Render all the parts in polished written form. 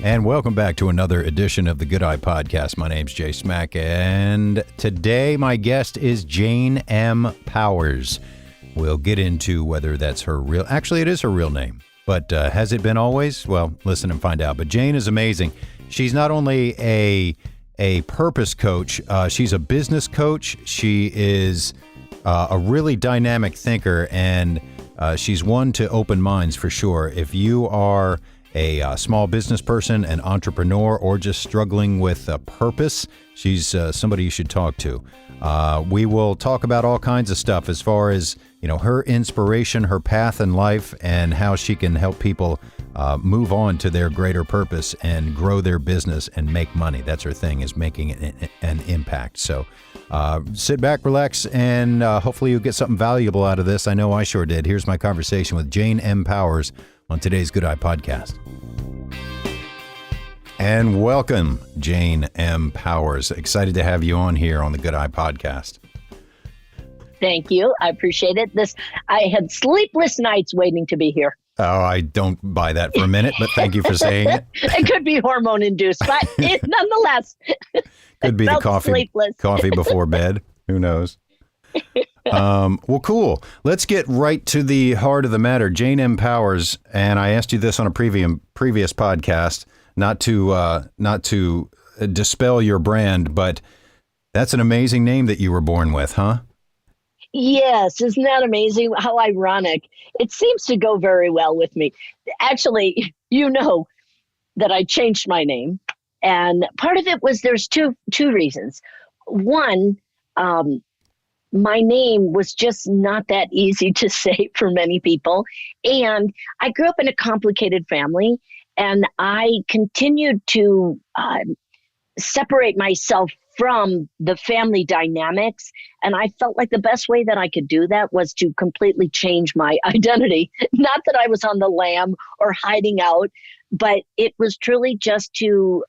And welcome back to another edition of the Good Eye Podcast. My name's Jay Smack, and today my guest is Jane M. Powers. We'll get into whether that's her real... Actually, it is her real name, but has it been always? Well, listen and find out. But Jane is amazing. She's not only a purpose coach, she's a business coach. She is a really dynamic thinker, and she's one to open minds for sure. If you are a small business person, an entrepreneur, or just struggling with a purpose, she's somebody you should talk to. We will talk about all kinds of stuff as far as, you know, her inspiration, her path in life, and how she can help people move on to their greater purpose and grow their business and make money. That's her thing, is making an impact. So sit back, relax, and hopefully you'll get something valuable out of this. I know I sure did. Here's my conversation with Jane M. Powers on today's Good Eye Podcast. And welcome, Jane M. Powers. Excited to have you on here on the Good Eye Podcast. Thank you. I appreciate it. I had sleepless nights waiting to be here. Oh, I don't buy that for a minute, but thank you for saying it. It could be hormone induced, but nonetheless. Could be the coffee before bed. Who knows? Well, cool. Let's get right to the heart of the matter. Jane M. Powers, and I asked you this on a previous podcast, not to dispel your brand, but that's an amazing name that you were born with, huh? Yes, isn't that amazing? How ironic. It seems to go very well with me. Actually, you know that I changed my name, and part of it was there's two reasons. One, my name was just not that easy to say for many people. And I grew up in a complicated family, and I continued to separate myself from the family dynamics. And I felt like the best way that I could do that was to completely change my identity. Not that I was on the lam or hiding out, but it was truly just to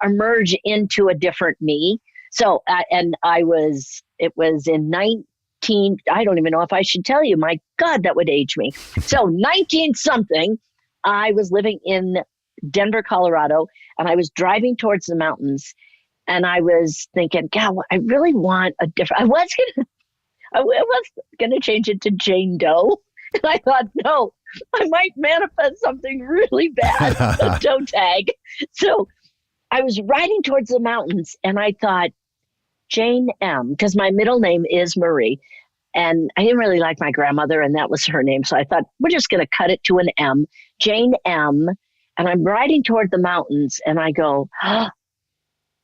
emerge into a different me. So, it was in I don't even know if I should tell you, my God, that would age me. So 19 something, I was living in Denver, Colorado, and I was driving towards the mountains, and I was thinking, God, I really want a different, I was going to change it to Jane Doe. And I thought, no, I might manifest something really bad, a toe tag. So I was riding towards the mountains, and I thought, Jane M., because my middle name is Marie, and I didn't really like my grandmother, and that was her name. So I thought, we're just going to cut it to an M, Jane M. And I'm riding toward the mountains, and I go, oh,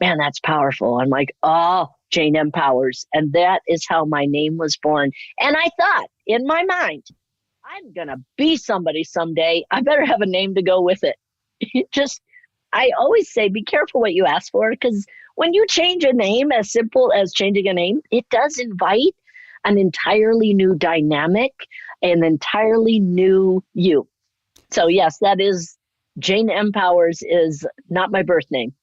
man, that's powerful. I'm like, oh, Jane M. Powers. And that is how my name was born. And I thought in my mind, I'm going to be somebody someday. I better have a name to go with it. I always say, be careful what you ask for, because when you change a name, as simple as changing a name, it does invite an entirely new dynamic, an entirely new you. So yes, that is Jane M. Powers is not my birth name.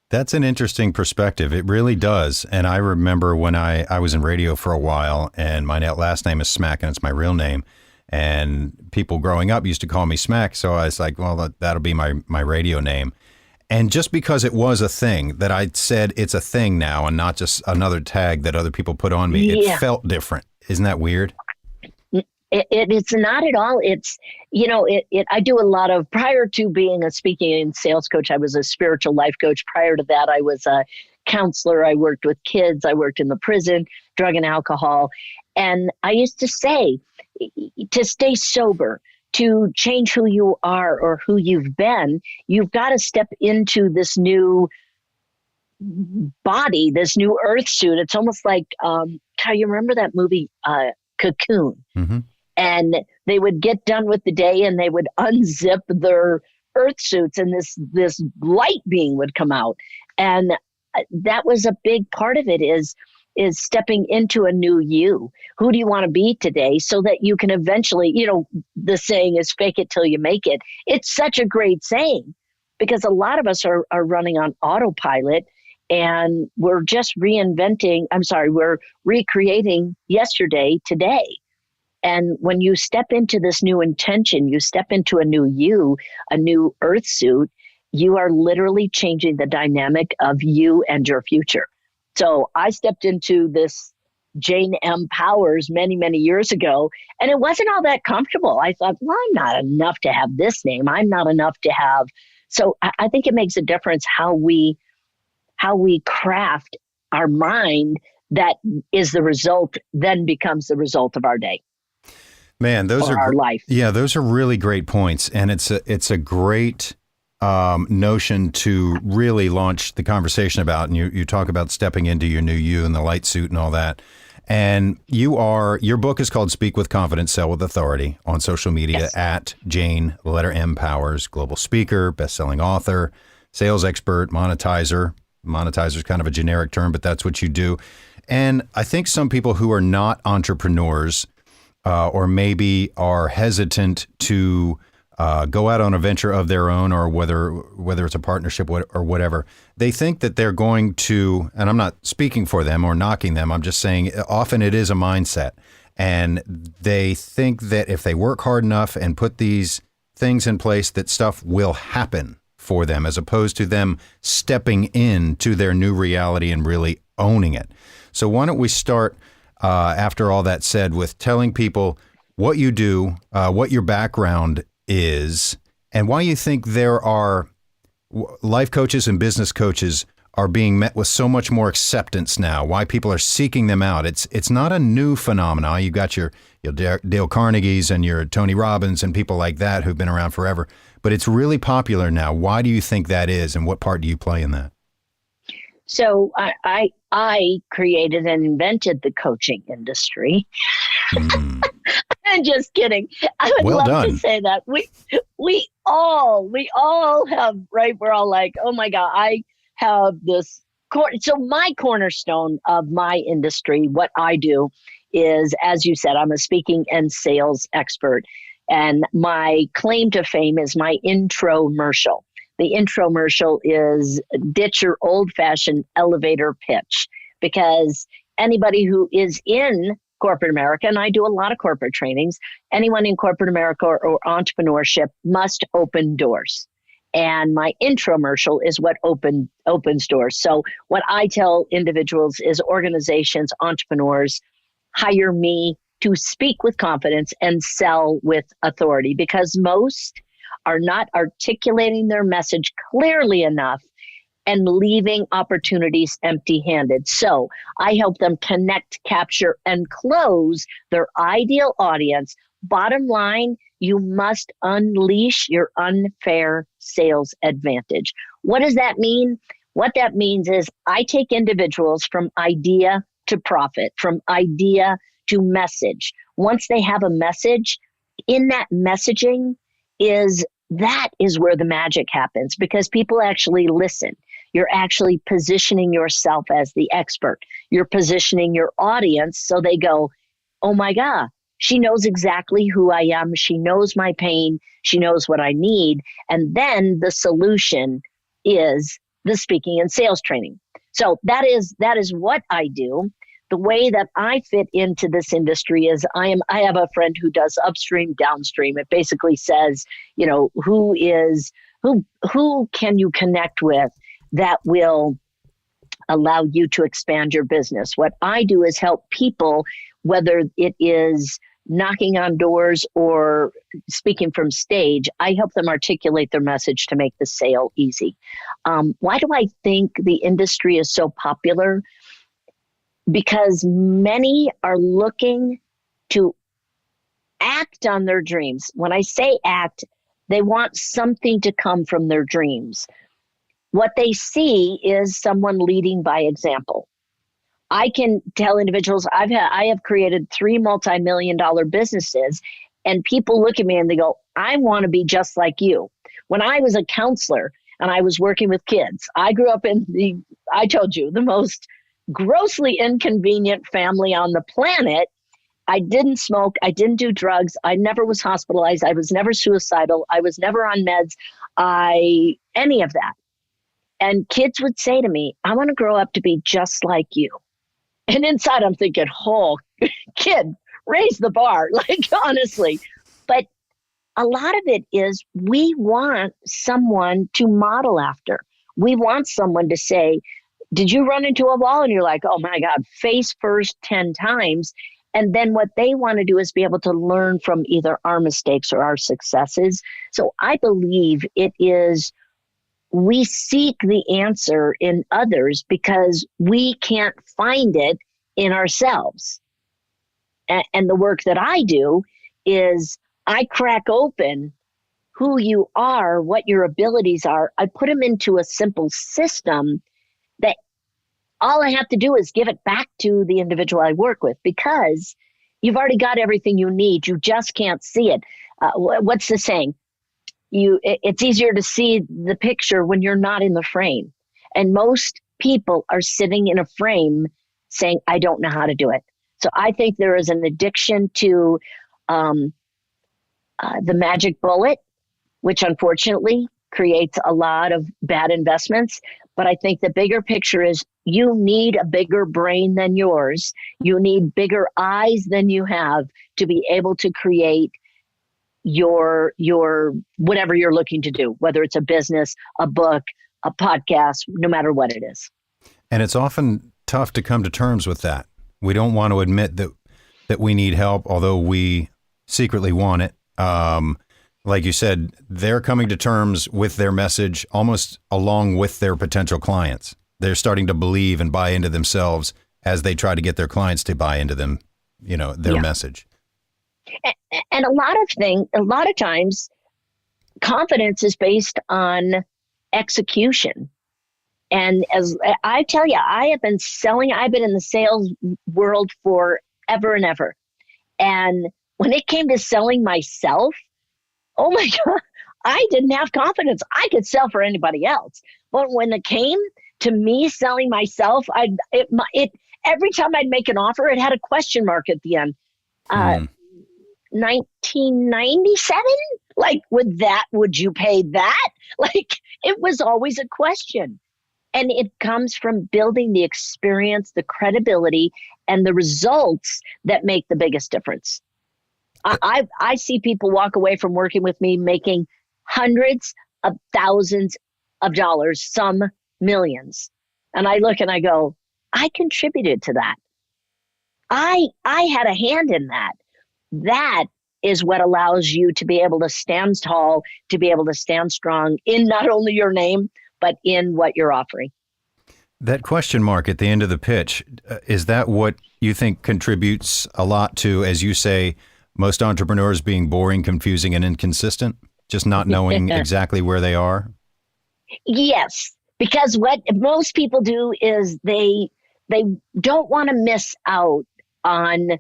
That's an interesting perspective. It really does. And I remember when I was in radio for a while, and my last name is Smack, and it's my real name. And people growing up used to call me Smack. So I was like, well, that'll be my radio name. And just because it was a thing that I said it's a thing now and not just another tag that other people put on me, It felt different. Isn't that weird? It's not at all. It's, I do a lot of, prior to being a speaking and sales coach, I was a spiritual life coach. Prior to that, I was a counselor. I worked with kids. I worked in the prison, drug and alcohol. And I used to say, to stay sober, to change who you are or who you've been, you've got to step into this new body, this new earth suit. It's almost like, how you remember that movie, Cocoon? Mm-hmm. And they would get done with the day and they would unzip their earth suits, and this light being would come out. And that was a big part of it, is stepping into a new you. Who do you want to be today, so that you can eventually, the saying is fake it till you make it. It's such a great saying, because a lot of us are running on autopilot, And we're just we're recreating yesterday, today. And when you step into this new intention, you step into a new you, a new earth suit, you are literally changing the dynamic of you and your future. So I stepped into this Jane M. Powers many, many years ago, and it wasn't all that comfortable. I thought, well, I'm not enough to have this name. I'm not enough to have. So I think it makes a difference how we craft our mind that is the result, then becomes the result of our day. Man, those are our life. Yeah, those are really great points, and it's a great notion to really launch the conversation about. And you talk about stepping into your new you and the light suit and all that. And your book is called Speak with Confidence, Sell with Authority, on social media. Yes. At Jane, the letter M, Powers, global speaker, best-selling author, sales expert, monetizer. Monetizer is kind of a generic term, but that's what you do. And I think some people who are not entrepreneurs or maybe are hesitant to go out on a venture of their own, or whether it's a partnership or whatever, they think that they're going to, and I'm not speaking for them or knocking them, I'm just saying often it is a mindset. And they think that if they work hard enough and put these things in place, that stuff will happen for them, as opposed to them stepping into their new reality and really owning it. So why don't we start, after all that said, with telling people what you do, what your background is, and why you think there are life coaches and business coaches are being met with so much more acceptance now, why people are seeking them out. It's not a new phenomenon. You got your Dale Carnegie's and your Tony Robbins and people like that who've been around forever, but it's really popular now. Why do you think that is, and what part do you play in that? So I created and invented the coaching industry. I'm just kidding. I would love to say that we all have, right? We're all like, oh my God, I have this. So my cornerstone of my industry, what I do is, as you said, I'm a speaking and sales expert. And my claim to fame is my intromercial. The intromercial is ditch your old-fashioned elevator pitch, because anybody who is in corporate America, and I do a lot of corporate trainings, anyone in corporate America or entrepreneurship must open doors. And my intromercial is what opens doors. So what I tell individuals is organizations, entrepreneurs, hire me to speak with confidence and sell with authority, because most are not articulating their message clearly enough and leaving opportunities empty-handed. So I help them connect, capture, and close their ideal audience. Bottom line, you must unleash your unfair sales advantage. What does that mean? What that means is I take individuals from idea to profit, from idea to message. Once they have a message, in that messaging is where the magic happens, because people actually listen. You're actually positioning yourself as the expert. You're positioning your audience so they go, oh my God, she knows exactly who I am. She knows my pain. She knows what I need. And then the solution is the speaking and sales training. So that is what I do. The way that I fit into this industry is I have a friend who does upstream, downstream. It basically says, who can you connect with that will allow you to expand your business. What I do is help people, whether it is knocking on doors or speaking from stage, I help them articulate their message to make the sale easy. Why do I think the industry is so popular? Because many are looking to act on their dreams. When I say act, they want something to come from their dreams. What they see is someone leading by example. I can tell individuals, I have created 3 multi-million-dollar businesses, and people look at me and they go, I want to be just like you. When I was a counselor and I was working with kids, I grew up in I told you, the most grossly inconvenient family on the planet. I didn't smoke. I didn't do drugs. I never was hospitalized. I was never suicidal. I was never on meds. Any of that. And kids would say to me, I want to grow up to be just like you. And inside I'm thinking, oh, kid, raise the bar, like honestly. But a lot of it is we want someone to model after. We want someone to say, did you run into a wall? And you're like, oh my God, face first 10 times. And then what they want to do is be able to learn from either our mistakes or our successes. So I believe it is, we seek the answer in others because we can't find it in ourselves. And the work that I do is I crack open who you are, what your abilities are. I put them into a simple system that all I have to do is give it back to the individual I work with, because you've already got everything you need. You just can't see it. What's the saying? It's easier to see the picture when you're not in the frame. And most people are sitting in a frame saying, I don't know how to do it. So I think there is an addiction to the magic bullet, which unfortunately creates a lot of bad investments. But I think the bigger picture is you need a bigger brain than yours. You need bigger eyes than you have to be able to create your whatever you're looking to do, whether it's a business, a book, a podcast, no matter what it is. And it's often tough to come to terms with that. We don't want to admit that we need help, although we secretly want it. Like you said, they're coming to terms with their message almost along with their potential clients. They're starting to believe and buy into themselves as they try to get their clients to buy into them, their message. And a lot of times, confidence is based on execution. And as I tell you, I've been in the sales world forever and ever. And when it came to selling myself, oh my God, I didn't have confidence. I could sell for anybody else. But when it came to me selling myself, every time I'd make an offer, it had a question mark at the end. 1997? Like, would you pay that? Like, it was always a question. And it comes from building the experience, the credibility, and the results that make the biggest difference. I see people walk away from working with me making hundreds of thousands of dollars, some millions. And I look and I go, I contributed to that. I had a hand in that. That is what allows you to be able to stand tall, to be able to stand strong in not only your name, but in what you're offering. That question mark at the end of the pitch, is that what you think contributes a lot to, as you say, most entrepreneurs being boring, confusing, and inconsistent? Just not knowing exactly where they are? Yes, because what most people do is they don't want to miss out on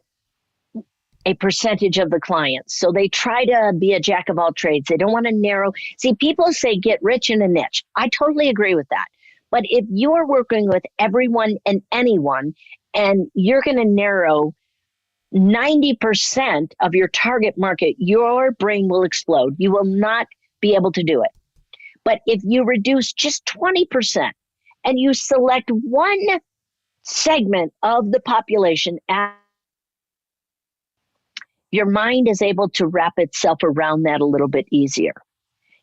a percentage of the clients. So they try to be a jack of all trades. They don't want to narrow. See, people say get rich in a niche. I totally agree with that. But if you're working with everyone and anyone, and you're going to narrow 90% of your target market, your brain will explode. You will not be able to do it. But if you reduce just 20% and you select one segment of the population, your mind is able to wrap itself around that a little bit easier.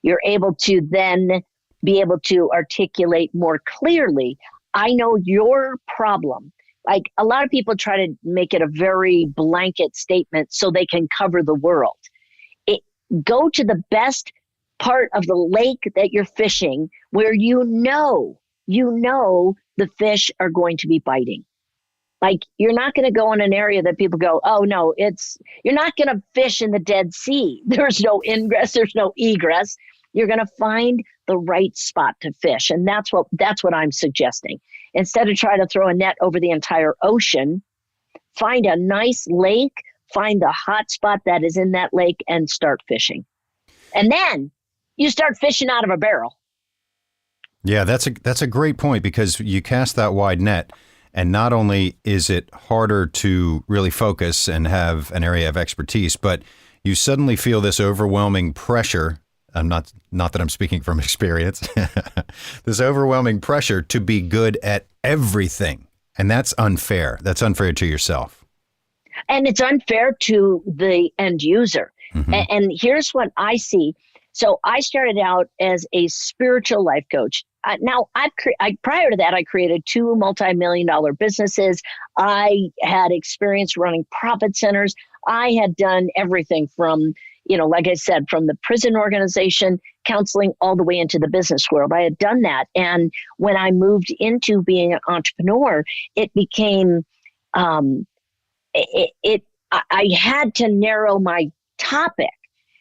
You're able to then be able to articulate more clearly, I know your problem. Like, a lot of people try to make it a very blanket statement so they can cover the world. Go to the best part of the lake that you're fishing where you know the fish are going to be biting. Like, you're not going to go in an area that people go, oh no, you're not going to fish in the Dead Sea. There's no ingress, there's no egress. You're going to find the right spot to fish. And that's what I'm suggesting. Instead of trying to throw a net over the entire ocean, find a nice lake, find the hot spot that is in that lake, and start fishing. And then you start fishing out of a barrel. Yeah, that's a great point, because you cast that wide net, and not only is it harder to really focus and have an area of expertise, but you suddenly feel this overwhelming pressure I'm not that I'm speaking from experience, this overwhelming pressure to be good at everything. And that's unfair. That's unfair to yourself. And it's unfair to the end user. Mm-hmm. And here's what I see. So I started out as a spiritual life coach. Now, prior to that, I created 2 multi-million-dollar businesses. I had experience running profit centers. I had done everything from, like I said, from the prison organization, counseling, all the way into the business world. I had done that. And when I moved into being an entrepreneur, it became, I had to narrow my topic.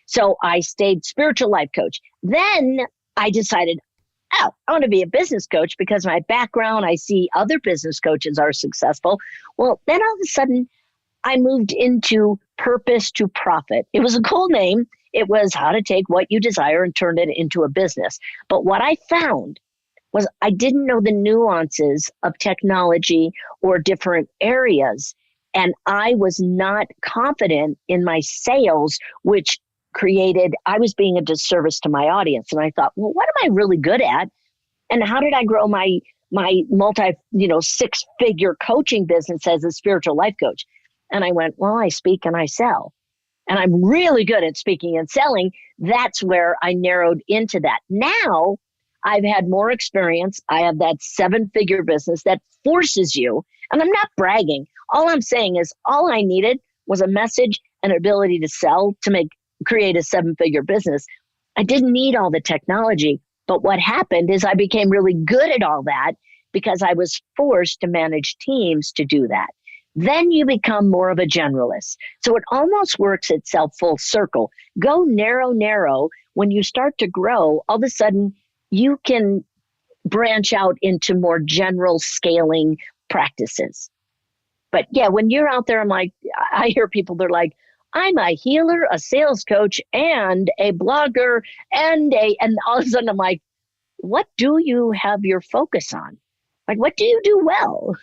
So I stayed spiritual life coach. Then I decided, I want to be a business coach because my background, I see other business coaches are successful. Well, then all of a sudden I moved into purpose to profit. It was a cool name. It was how to take what you desire and turn it into a business. But what I found was I didn't know the nuances of technology or different areas. And I was not confident in my sales, which I was being a disservice to my audience. And I thought, well, what am I really good at? And how did I grow my multi, 6-figure coaching business as a spiritual life coach? And I went, well, I speak and I sell. And I'm really good at speaking and selling. That's where I narrowed into that. Now I've had more experience. I have that 7-figure business that forces you, and I'm not bragging. All I'm saying is all I needed was a message and ability to sell to create a 7-figure business. I didn't need all the technology, but what happened is I became really good at all that because I was forced to manage teams to do that. Then you become more of a generalist. So it almost works itself full circle. Go narrow. When you start to grow, all of a sudden you can branch out into more general scaling practices. But yeah, when you're out there, I hear people, they're like, I'm a healer, a sales coach, and a blogger, and all of a sudden I'm like, what do you have your focus on? Like, what do you do well?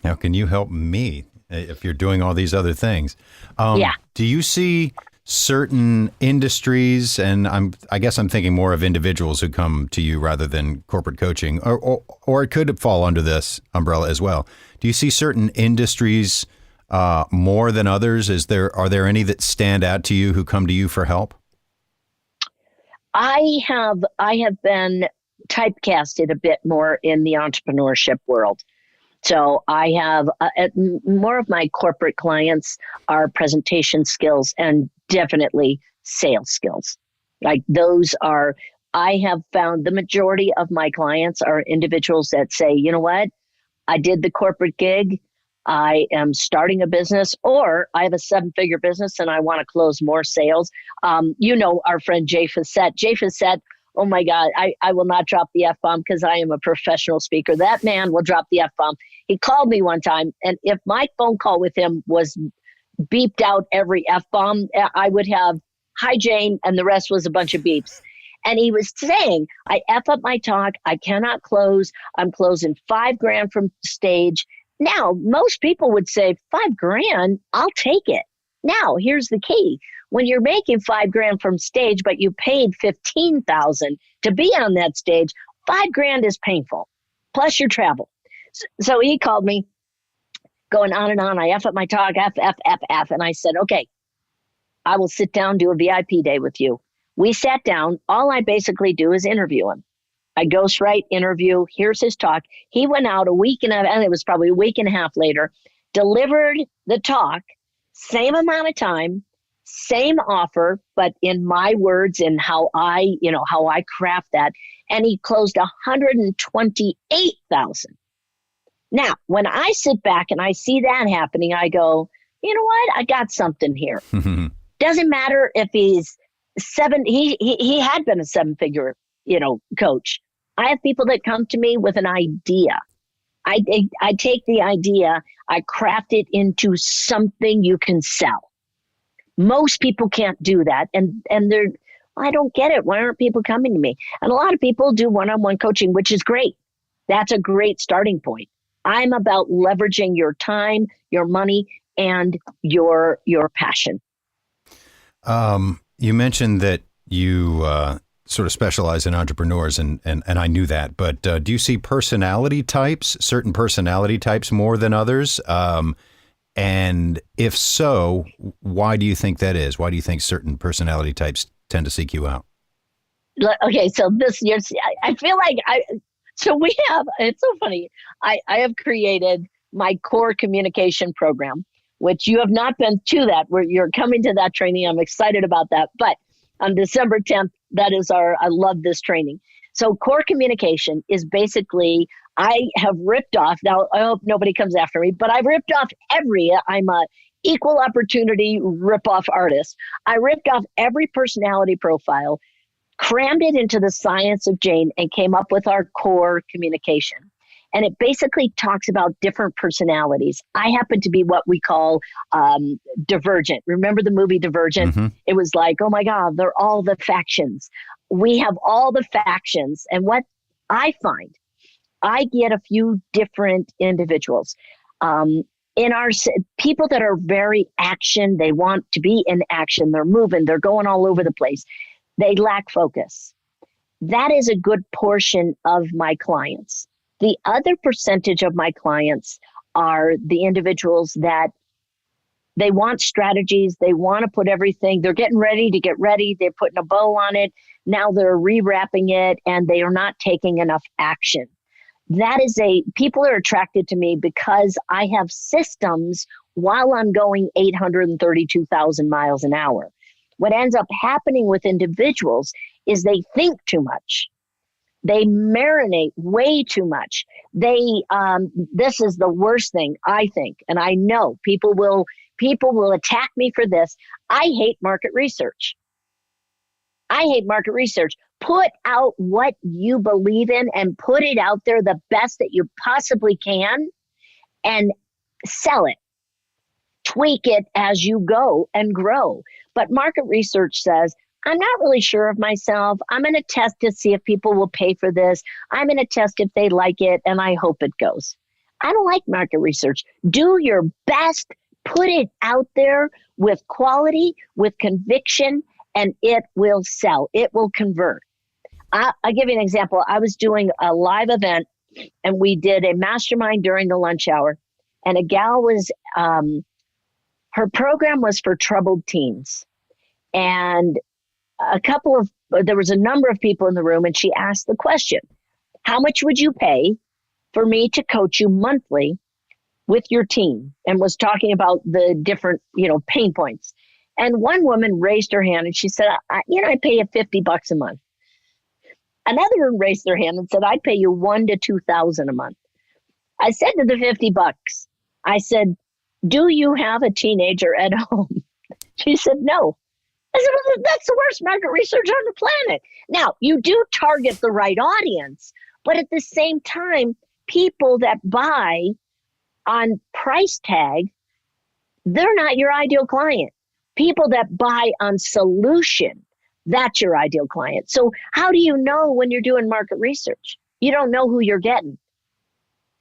How can you help me if you're doing all these other things? Yeah. Do you see certain industries, and I guess I'm thinking more of individuals who come to you rather than corporate coaching, or it could fall under this umbrella as well. Do you see certain industries more than others? Are there any that stand out to you who come to you for help? I have been typecasted a bit more in the entrepreneurship world. So I have more of my corporate clients are presentation skills and definitely sales skills. Like I have found the majority of my clients are individuals that say, you know what, I did the corporate gig. I am starting a business, or I have a 7-figure business and I want to close more sales. Our friend Ep47. Ep47, oh my God, I will not drop the F-bomb because I am a professional speaker. That man will drop the F-bomb. He called me one time, and if my phone call with him was beeped out every F-bomb, I would have, hi, Jane, and the rest was a bunch of beeps. And he was saying, I F up my talk. I cannot close. I'm closing $5,000 from stage. Now, most people would say, $5,000, I'll take it. Now, here's the key. When you're making $5,000 from stage, but you paid $15,000 to be on that stage, $5,000 is painful, plus your travel. So he called me, going on and on. I F up my talk, F. And I said, okay, I will sit down, do a VIP day with you. We sat down. All I basically do is interview him. I ghostwrite, interview, here's his talk. He went out and it was probably a week and a half later, delivered the talk, same amount of time, same offer, but in my words and how I craft that. And he closed $128,000. Now, when I sit back and I see that happening, I go, you know what? I got something here. Doesn't matter if he's he had been a 7-figure, coach. I have people that come to me with an idea. I take the idea, I craft it into something you can sell. Most people can't do that. And I don't get it. Why aren't people coming to me? And a lot of people do one-on-one coaching, which is great. That's a great starting point. I'm about leveraging your time, your money, and your passion. You mentioned that you sort of specialize in entrepreneurs, and I knew that. But do you see certain personality types more than others? And if so, why do you think that is? Why do you think certain personality types tend to seek you out? Okay, so this year, I feel like we have, it's so funny. I have created my core communication program, which you have not been to that, where you're coming to that training. I'm excited about that. But on December 10th, I love this training. So core communication is basically, I have ripped off, now I hope nobody comes after me, but I've ripped off I'm a equal opportunity rip-off artist. I ripped off every personality profile, crammed it into the science of Jane, and came up with our core communication. And it basically talks about different personalities. I happen to be what we call divergent. Remember the movie Divergent? Mm-hmm. It was like, oh my God, they're all the factions. We have all the factions. And what I find, I get a few different individuals. In our people that are very action, they want to be in action. They're moving, they're going all over the place. They lack focus. That is a good portion of my clients. The other percentage of my clients are the individuals that they want strategies. They want to put everything, they're getting ready to get ready. They're putting a bow on it. Now they're rewrapping it, and they are not taking enough action. People are attracted to me because I have systems while I'm going 832,000 miles an hour. What ends up happening with individuals is they think too much. They marinate way too much. This is the worst thing, I think, and I know people will attack me for this. I hate market research. Put out what you believe in and put it out there the best that you possibly can and sell it. Tweak it as you go and grow. But market research says, I'm not really sure of myself. I'm going to test to see if people will pay for this. I'm going to test if they like it, and I hope it goes. I don't like market research. Do your best. Put it out there with quality, with conviction, and it will sell. It will convert. I'll give you an example. I was doing a live event, and we did a mastermind during the lunch hour, and a gal was, her program was for troubled teens. And there was a number of people in the room, and she asked the question, how much would you pay for me to coach you monthly with your team? And was talking about the different, pain points. And one woman raised her hand and she said, I pay you $50 a month. Another one raised their hand and said, I'd pay you $1,000 to $2,000 a month. I said to the $50, I said, do you have a teenager at home? She said, no. I said, well, that's the worst market research on the planet. Now, you do target the right audience, but at the same time, people that buy on price tag, they're not your ideal client. People that buy on solution, that's your ideal client. So how do you know when you're doing market research? You don't know who you're getting,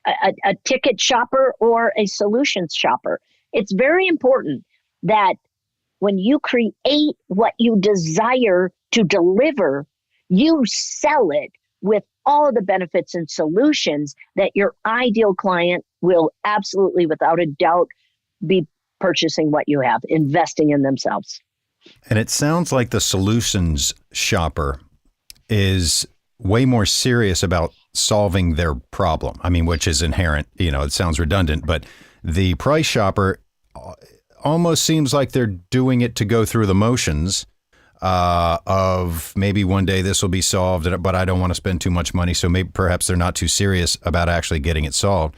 a ticket shopper or a solutions shopper. It's very important that when you create what you desire to deliver, you sell it with all the benefits and solutions that your ideal client will absolutely, without a doubt, be purchasing what you have, investing in themselves. And it sounds like the solutions shopper is way more serious about solving their problem. I mean, which is inherent, it sounds redundant, but the price shopper almost seems like they're doing it to go through the motions of maybe one day this will be solved, but I don't want to spend too much money. So perhaps they're not too serious about actually getting it solved.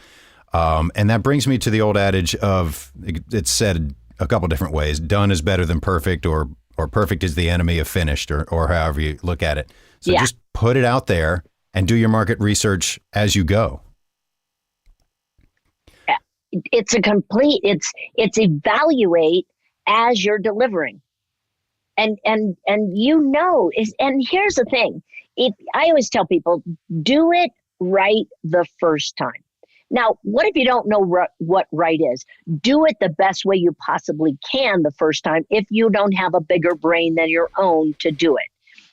And that brings me to the old adage of, it's said a couple different ways, done is better than perfect, or perfect is the enemy of finished, or however you look at it. So just put it out there and do your market research as you go. It's it's evaluate as you're delivering. And here's the thing. I always tell people, do it right the first time. Now, what if you don't know what right is? Do it the best way you possibly can the first time if you don't have a bigger brain than your own to do it.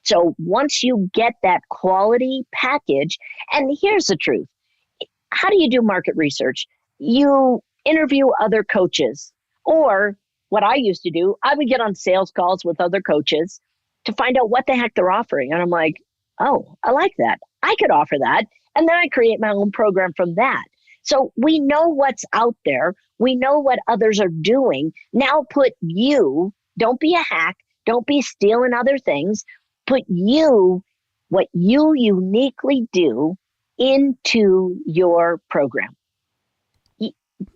So once you get that quality package, and here's the truth. How do you do market research? You interview other coaches, or what I used to do, I would get on sales calls with other coaches to find out what the heck they're offering. And I'm like, oh, I like that. I could offer that. And then I create my own program from that. So we know what's out there. We know what others are doing. Now don't be a hack. Don't be stealing other things. Put what you uniquely do into your program.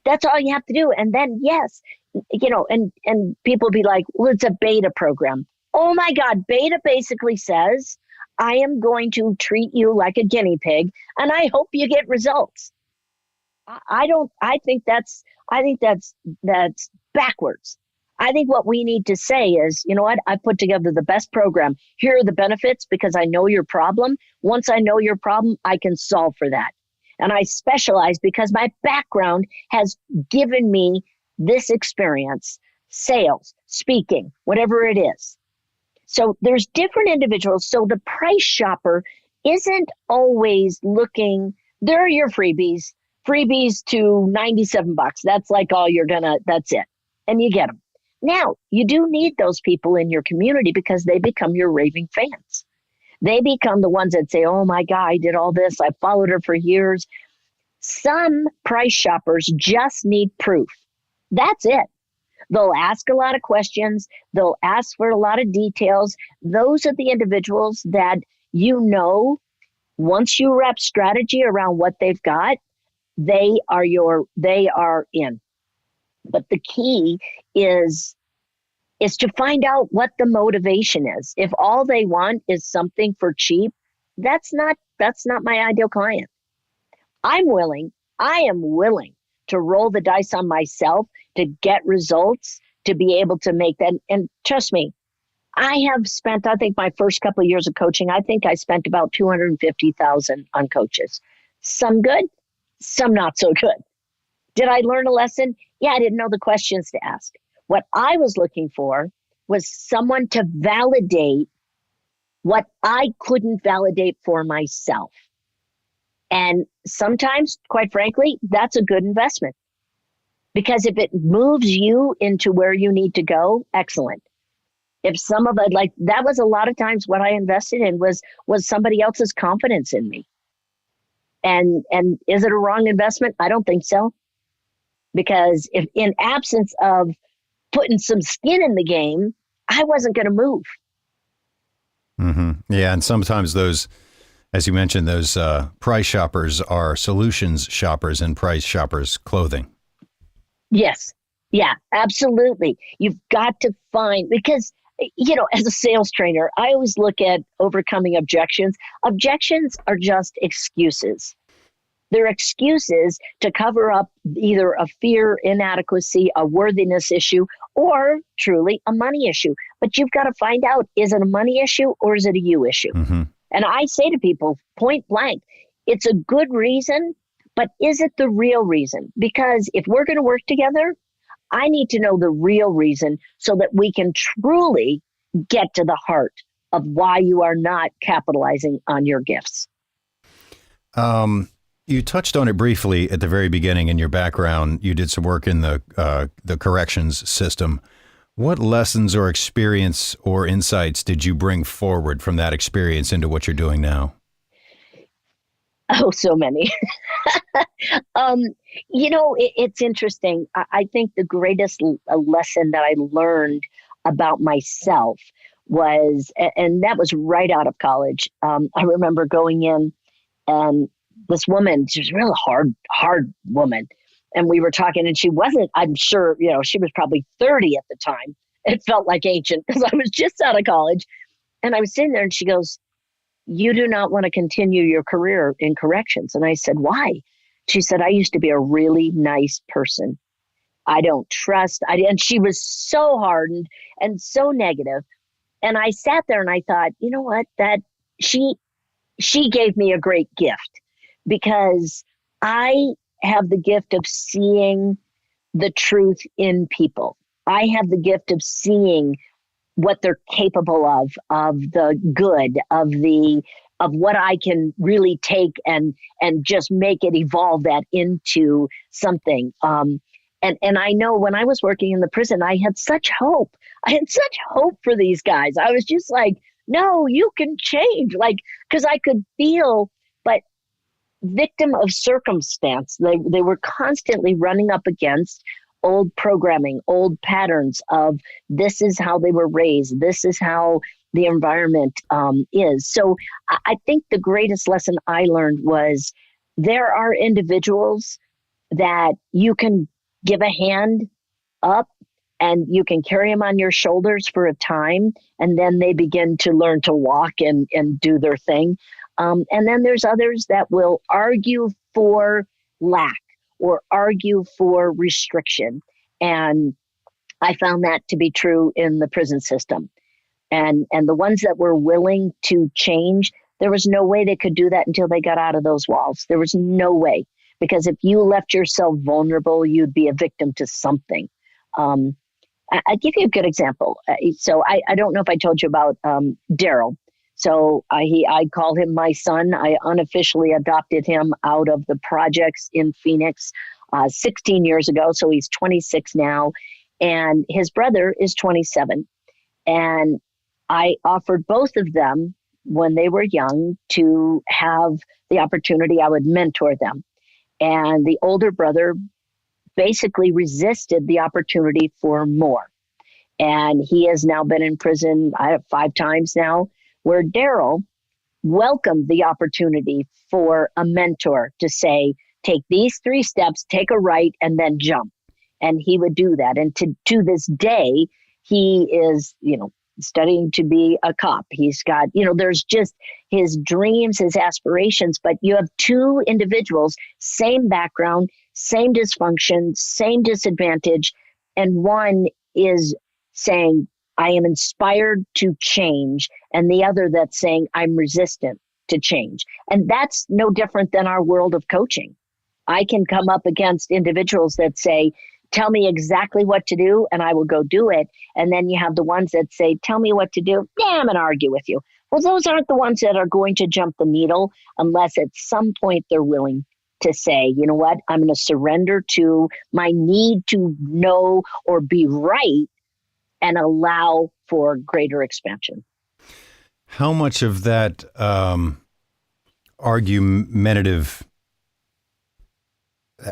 That's all you have to do. And then, yes, and people be like, well, it's a beta program. Oh my God, beta basically says, I am going to treat you like a guinea pig and I hope you get results. I think that's backwards. I think what we need to say is, you know what, I put together the best program. Here are the benefits because I know your problem. Once I know your problem, I can solve for that. And I specialize because my background has given me this experience, sales, speaking, whatever it is. So there's different individuals. So the price shopper isn't always looking, there are your freebies to 97 bucks. That's like all that's it. And you get them. Now, you do need those people in your community because they become your raving fans. They become the ones that say, oh my God, I did all this. I followed her for years. Some price shoppers just need proof. That's it. They'll ask a lot of questions. They'll ask for a lot of details. Those are the individuals that, once you wrap strategy around what they've got, they are in. But the key is to find out what the motivation is. If all they want is something for cheap, that's not my ideal client. I am willing to roll the dice on myself to get results, to be able to make that. And trust me, I have spent, I think my first couple of years of coaching, I think I spent about $250,000 on coaches. Some good, some not so good. Did I learn a lesson? Yeah, I didn't know the questions to ask. What I was looking for was someone to validate what I couldn't validate for myself. And sometimes, quite frankly, that's a good investment. Because if it moves you into where you need to go, excellent. If some of it, like that was a lot of times what I invested in was somebody else's confidence in me. And is it a wrong investment? I don't think so. Because if in absence of putting some skin in the game, I wasn't going to move. Mm-hmm. Yeah. And sometimes those, as you mentioned, those price shoppers are solutions shoppers in price shoppers clothing. Yes. Yeah, absolutely. You've got to find, because, as a sales trainer, I always look at overcoming objections. Objections are just excuses. They're excuses to cover up either a fear, inadequacy, a worthiness issue, or truly a money issue. But you've got to find out, is it a money issue or is it a you issue? Mm-hmm. And I say to people, point blank, it's a good reason, but is it the real reason? Because if we're going to work together, I need to know the real reason so that we can truly get to the heart of why you are not capitalizing on your gifts. You touched on it briefly at the very beginning in your background. You did some work in the corrections system. What lessons or experience or insights did you bring forward from that experience into what you're doing now? Oh, so many. It's interesting. I think the greatest lesson that I learned about myself was, and that was right out of college. I remember going in and this woman, she was a real hard woman. And we were talking and she wasn't, I'm sure, she was probably 30 at the time. It felt like ancient because I was just out of college. And I was sitting there and she goes, you do not want to continue your career in corrections. And I said, why? She said, I used to be a really nice person. I don't trust. And she was so hardened and so negative. And I sat there and I thought, you know what, that she gave me a great gift because I have the gift of seeing the truth in people. I have the gift of seeing what they're capable of the good, of what I can really take and just make it evolve that into something. And I know when I was working in the prison, I had such hope. I had such hope for these guys. I was just like, no, you can change. Like, because I could feel, but victim of circumstance. They were constantly running up against old programming, old patterns of this is how they were raised. This is how the environment is. So I think the greatest lesson I learned was there are individuals that you can give a hand up and you can carry them on your shoulders for a time, and then they begin to learn to walk and do their thing. And then there's others that will argue for lack or argue for restriction. And I found that to be true in the prison system. And the ones that were willing to change, there was no way they could do that until they got out of those walls. There was no way, because if you left yourself vulnerable, you'd be a victim to something. I'll give you a good example. So I don't know if I told you about Daryl. So I call him my son. I unofficially adopted him out of the projects in Phoenix 16 years ago. So he's 26 now, and his brother is 27. And I offered both of them when they were young to have the opportunity. I would mentor them. And the older brother basically resisted the opportunity for more. And he has now been in prison 5 times now, where Daryl welcomed the opportunity for a mentor to say, take these 3 steps, take a right, and then jump. And he would do that. And to this day, he is, studying to be a cop. He's got, there's just his dreams, his aspirations, but you have 2 individuals, same background, same dysfunction, same disadvantage. And one is saying, I am inspired to change. And the other that's saying, I'm resistant to change. And that's no different than our world of coaching. I can come up against individuals that say, tell me exactly what to do and I will go do it. And then you have the ones that say, tell me what to do. Yeah, I'm going to argue with you. Well, those aren't the ones that are going to jump the needle unless at some point they're willing to say, you know what, I'm going to surrender to my need to know or be right and allow for greater expansion. How much of that argumentative,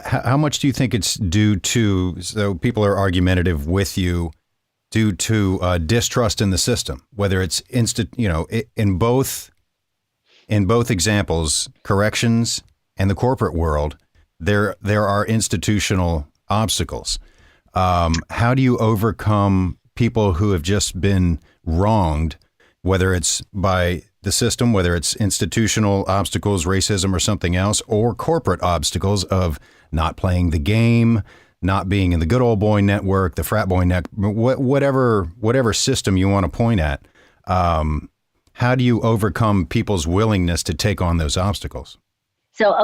how much do you think it's due to, so people are argumentative with you due to distrust in the system, whether it's in both examples, corrections and the corporate world, there are institutional obstacles. How do you overcome people who have just been wronged, whether it's by the system, whether it's institutional obstacles, racism or something else, or corporate obstacles of not playing the game, not being in the good old boy network, the frat boy network, whatever system you want to point at. How do you overcome people's willingness to take on those obstacles? So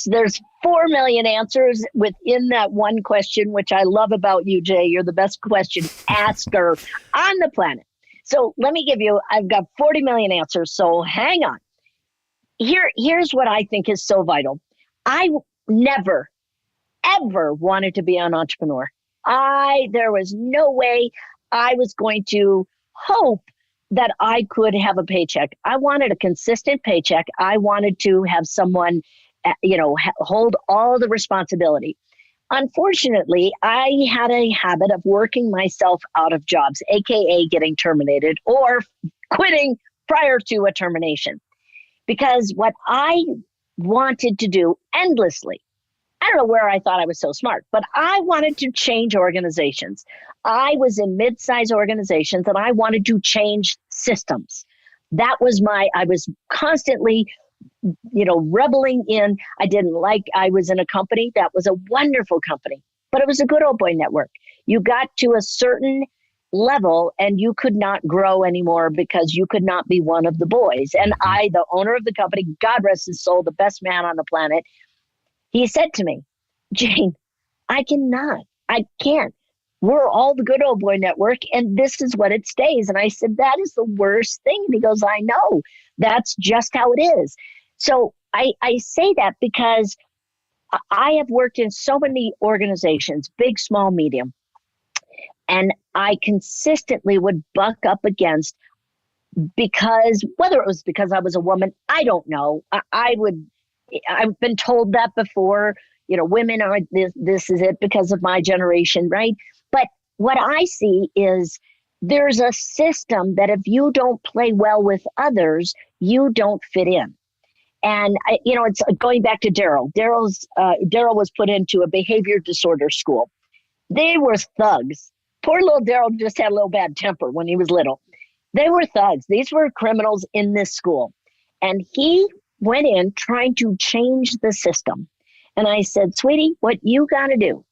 there's 4 million answers within that one question, which I love about you, Jay. You're the best question asker on the planet. So let me I've got 40 million answers. So hang on. Here's what I think is so vital. I never, ever wanted to be an entrepreneur. There was no way I was going to hope that I could have a paycheck. I wanted a consistent paycheck. I wanted to have someone, hold all the responsibility. Unfortunately, I had a habit of working myself out of jobs, AKA getting terminated or quitting prior to a termination. Because what I wanted to do endlessly, I don't know where I thought I was so smart, but I wanted to change organizations. I was in mid-sized organizations and I wanted to change systems. That was I was constantly, reveling in, I was in a company that was a wonderful company, but it was a good old boy network. You got to a certain level and you could not grow anymore because you could not be one of the boys. And I, the owner of the company, God rest his soul, the best man on the planet, he said to me, Jane, I can't. we're all the good old boy network, and this is what it stays. And I said, that is the worst thing. And he goes, I know. That's just how it is. So I say that because I have worked in so many organizations, big, small, medium, and I consistently would buck up against, because whether it was because I was a woman, I don't know. I've been told that before, women are this is it because of my generation, right? But what I see is there's a system that if you don't play well with others, you don't fit in. And it's going back to Daryl. Daryl was put into a behavior disorder school. They were thugs. Poor little Daryl just had a little bad temper when he was little. They were thugs. These were criminals in this school. And he went in trying to change the system. And I said, sweetie, what you got to do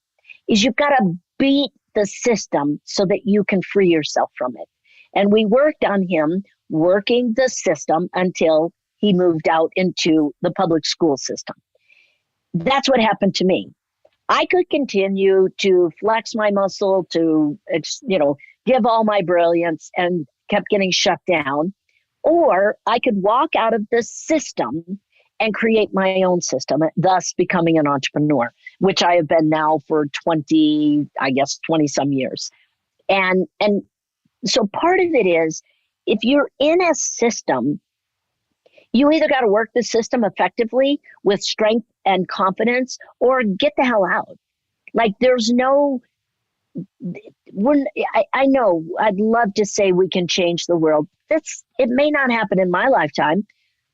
is you've got to beat the system so that you can free yourself from it. And we worked on him working the system until he moved out into the public school system. That's what happened to me. I could continue to flex my muscle, to, give all my brilliance, and kept getting shut down. Or I could walk out of the system and create my own system, thus becoming an entrepreneur, which I have been now for 20 some years. And so part of it is, if you're in a system, you either got to work the system effectively with strength and confidence, or get the hell out. Like I know I'd love to say we can change the world. It may not happen in my lifetime,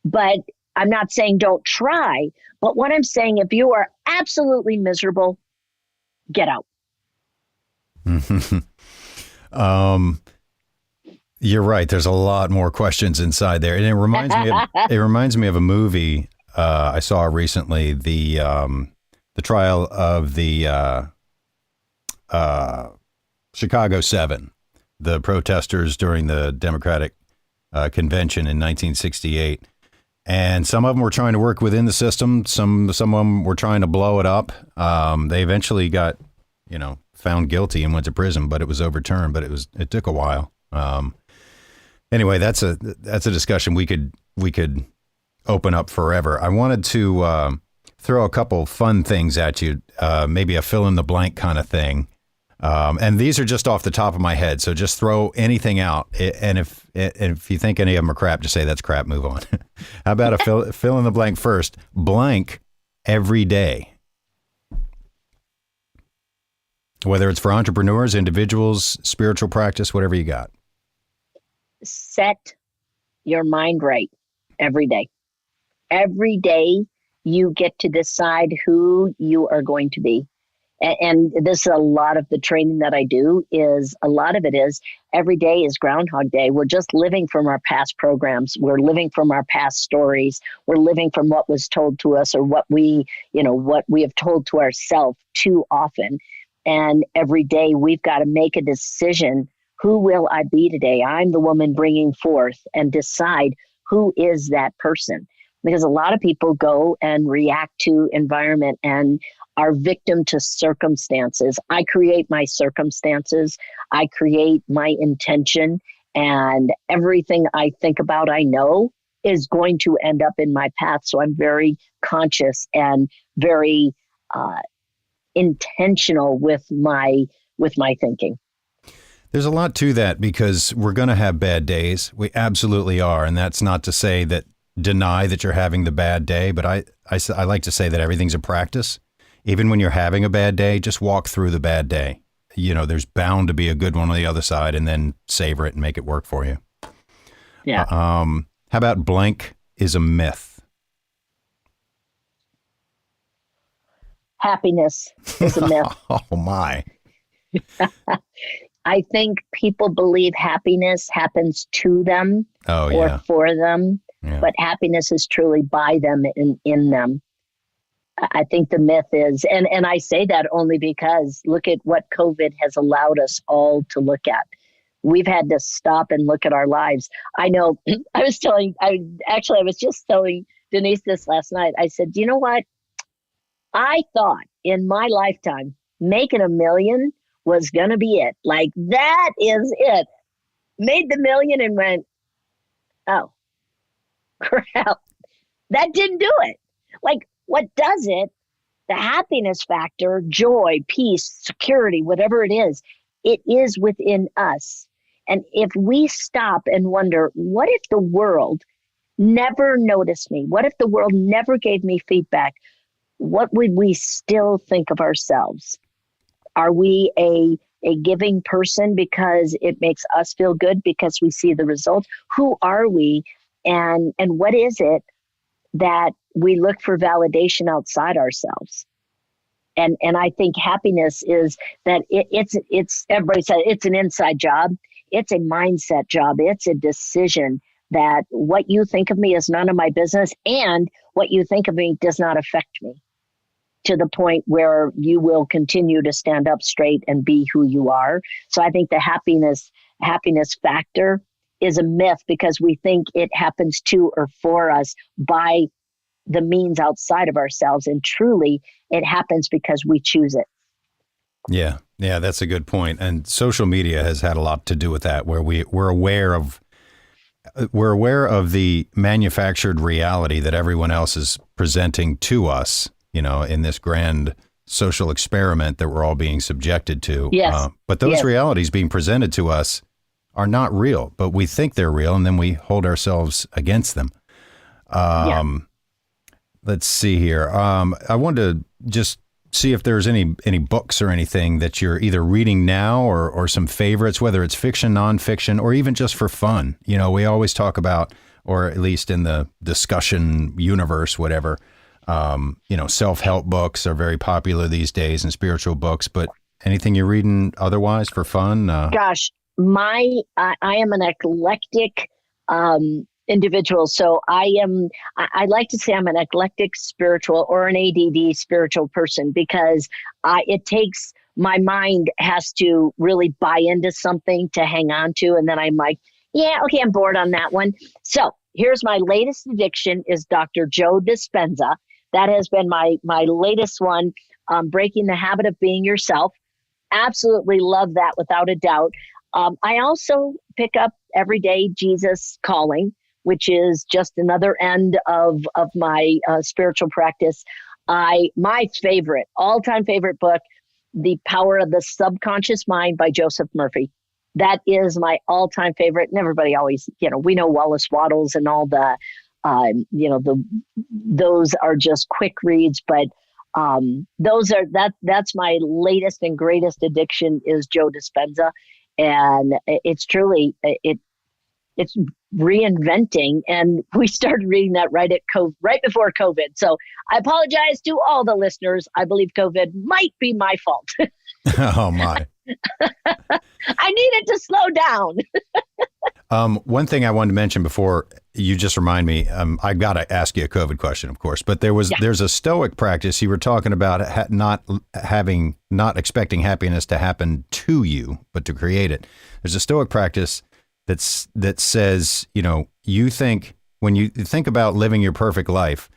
but I'm not saying don't try. But what I'm saying, if you are absolutely miserable, get out. You're right. There's a lot more questions inside there, and it reminds me of a movie I saw recently. The trial of the Chicago 7, the protesters during the Democratic convention in 1968, and some of them were trying to work within the system. Some of them were trying to blow it up. They eventually got found guilty and went to prison, but it was overturned. But it took a while. Anyway, that's a discussion we could open up forever. I wanted to throw a couple fun things at you, maybe a fill in the blank kind of thing. And these are just off the top of my head, so just throw anything out. And if you think any of them are crap, just say that's crap. Move on. How about a fill in the blank first? Blank every day. Whether it's for entrepreneurs, individuals, spiritual practice, whatever you got. Set your mind right every day. Every day you get to decide who you are going to be. And this is a lot of the training that I do. A lot of it is every day is Groundhog Day. We're just living from our past programs. We're living from our past stories. We're living from what was told to us, or what we have told to ourselves too often. And every day we've got to make a decision. Who will I be today? I'm the woman bringing forth, and decide who is that person. Because a lot of people go and react to environment and are victim to circumstances. I create my circumstances. I create my intention, and everything I think about, I know is going to end up in my path. So I'm very conscious and very intentional with my thinking. There's a lot to that, because we're going to have bad days. We absolutely are. And that's not to say that deny that you're having the bad day. But I like to say that everything's a practice. Even when you're having a bad day, just walk through the bad day. There's bound to be a good one on the other side, and then savor it and make it work for you. Yeah. How about blank is a myth? Happiness is a myth. Oh, my. I think people believe happiness happens to them or for them, but happiness is truly by them and in them. I think the myth is, and I say that only because look at what COVID has allowed us all to look at. We've had to stop and look at our lives. I know I was just telling Denise this last night. I said, you know what? I thought in my lifetime, making $1 million was going to be it. Like, that is it. Made the million and went, oh, crap. That didn't do it. Like, what does it? The happiness factor, joy, peace, security, whatever it is within us. And if we stop and wonder, what if the world never noticed me? What if the world never gave me feedback? What would we still think of ourselves? Are we a giving person because it makes us feel good because we see the results? Who are we? And what is it that we look for validation outside ourselves? And I think happiness is that it's everybody said it's an inside job. It's a mindset job. It's a decision that what you think of me is none of my business, and what you think of me does not affect me, to the point where you will continue to stand up straight and be who you are. So I think the happiness factor is a myth, because we think it happens to or for us by the means outside of ourselves. And truly, it happens because we choose it. Yeah, that's a good point. And social media has had a lot to do with that, where we're aware of the manufactured reality that everyone else is presenting to us, in this grand social experiment that we're all being subjected to. Yes. But those realities being presented to us are not real, but we think they're real, and then we hold ourselves against them. Let's see here. I wanted to just see if there's any books or anything that you're either reading now or some favorites, whether it's fiction, nonfiction, or even just for fun. We always talk about, or at least in the discussion universe, whatever, self-help books are very popular these days, and spiritual books, but anything you're reading otherwise for fun? Gosh, I am an eclectic individual. So I like to say I'm an eclectic spiritual, or an ADD spiritual person, because it takes, my mind has to really buy into something to hang on to. And then I'm like, yeah, okay, I'm bored on that one. So here's my latest addiction is Dr. Joe Dispenza. That has been my latest one, Breaking the Habit of Being Yourself. Absolutely love that without a doubt. I also pick up every day Jesus Calling, which is just another end of my spiritual practice. My favorite, all-time favorite book, The Power of the Subconscious Mind by Joseph Murphy. That is my all-time favorite. And everybody always, we know Wallace Waddles and all the, those are just quick reads, but that's my latest and greatest addiction is Joe Dispenza. And it's truly, it's reinventing. And we started reading that right before COVID. So I apologize to all the listeners. I believe COVID might be my fault. Oh, my. I needed to slow down. One thing I wanted to mention before you just remind me, I got to ask you a COVID question, of course, but there's a Stoic practice. You were talking about not expecting happiness to happen to you, but to create it. There's a Stoic practice that says, you think, when you think about living your perfect life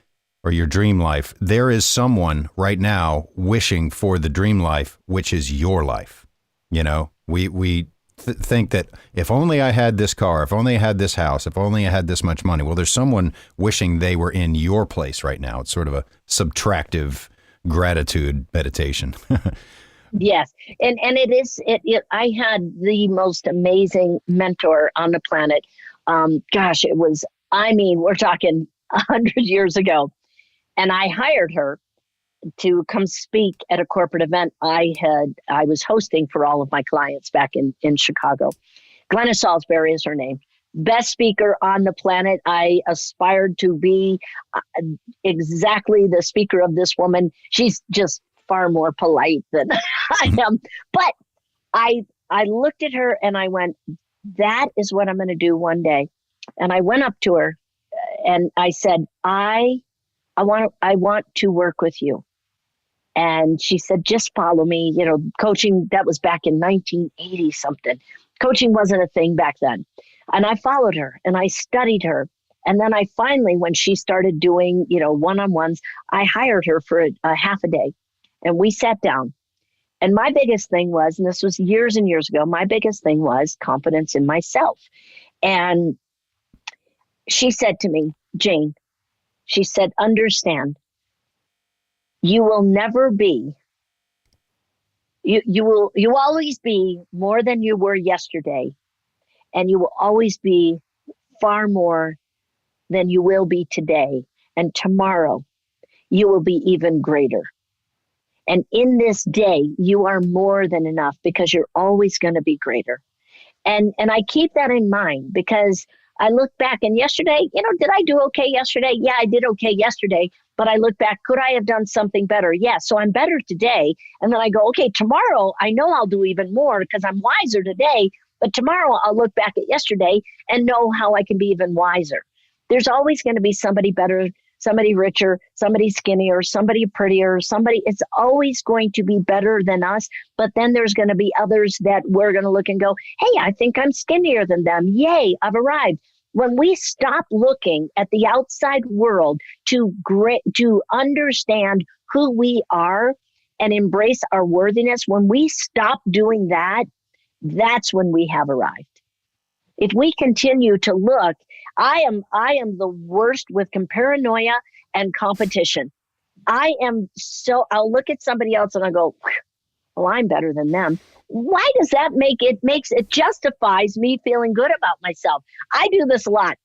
or your dream life, there is someone right now wishing for the dream life, which is your life. We think that if only I had this car, if only I had this house, if only I had this much money. Well, there's someone wishing they were in your place right now. It's sort of a subtractive gratitude meditation. Yes. And it is, I had the most amazing mentor on the planet. We're talking 100 years ago. And I hired her to come speak at a corporate event I was hosting for all of my clients back in Chicago. Glenna Salisbury is her name. Best speaker on the planet. I aspired to be exactly the speaker of this woman. She's just far more polite than I am. But I looked at her and I went, that is what I'm going to do one day. And I went up to her and I said, I want to work with you. And she said, just follow me. Coaching, that was back in 1980 something. Coaching wasn't a thing back then. And I followed her and I studied her. And then I finally, when she started doing, one-on-ones, I hired her for a half a day. And we sat down And my biggest thing was, and this was years and years ago, my biggest thing was confidence in myself. And she said to me, Jane, she said, understand, you will never be, you always be more than you were yesterday. And you will always be far more than you will be today. And tomorrow you will be even greater. And in this day, you are more than enough because you're always going to be greater. And I keep that in mind because I look back and yesterday, did I do okay yesterday? Yeah, I did okay yesterday. But I look back, could I have done something better? Yeah, so I'm better today. And then I go, okay, tomorrow I know I'll do even more because I'm wiser today. But tomorrow I'll look back at yesterday and know how I can be even wiser. There's always going to be somebody better, somebody richer, somebody skinnier, somebody prettier, it's always going to be better than us. But then there's going to be others that we're going to look and go, hey, I think I'm skinnier than them. Yay, I've arrived. When we stop looking at the outside world to understand who we are and embrace our worthiness, when we stop doing that, that's when we have arrived. If we continue to look, I am the worst with paranoia and competition. I'll look at somebody else and I go, well, I'm better than them. Why does that it justifies me feeling good about myself? I do this a lot.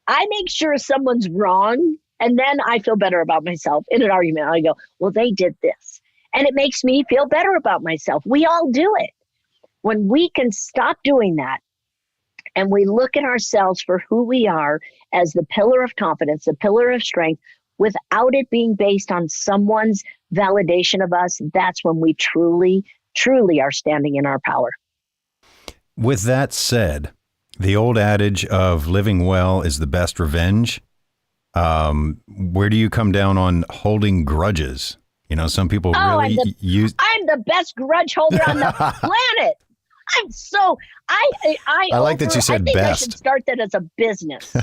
I make sure someone's wrong and then I feel better about myself in an argument. I go, well, they did this. And it makes me feel better about myself. We all do it. When we can stop doing that and we look at ourselves for who we are as the pillar of confidence, the pillar of strength, without it being based on someone's validation of us, that's when we truly, truly are standing in our power. With that said, the old adage of living well is the best revenge. Where do you come down on holding grudges? Some people really use. I'm the best grudge holder on the planet. I like that you said best. I should start that as a business.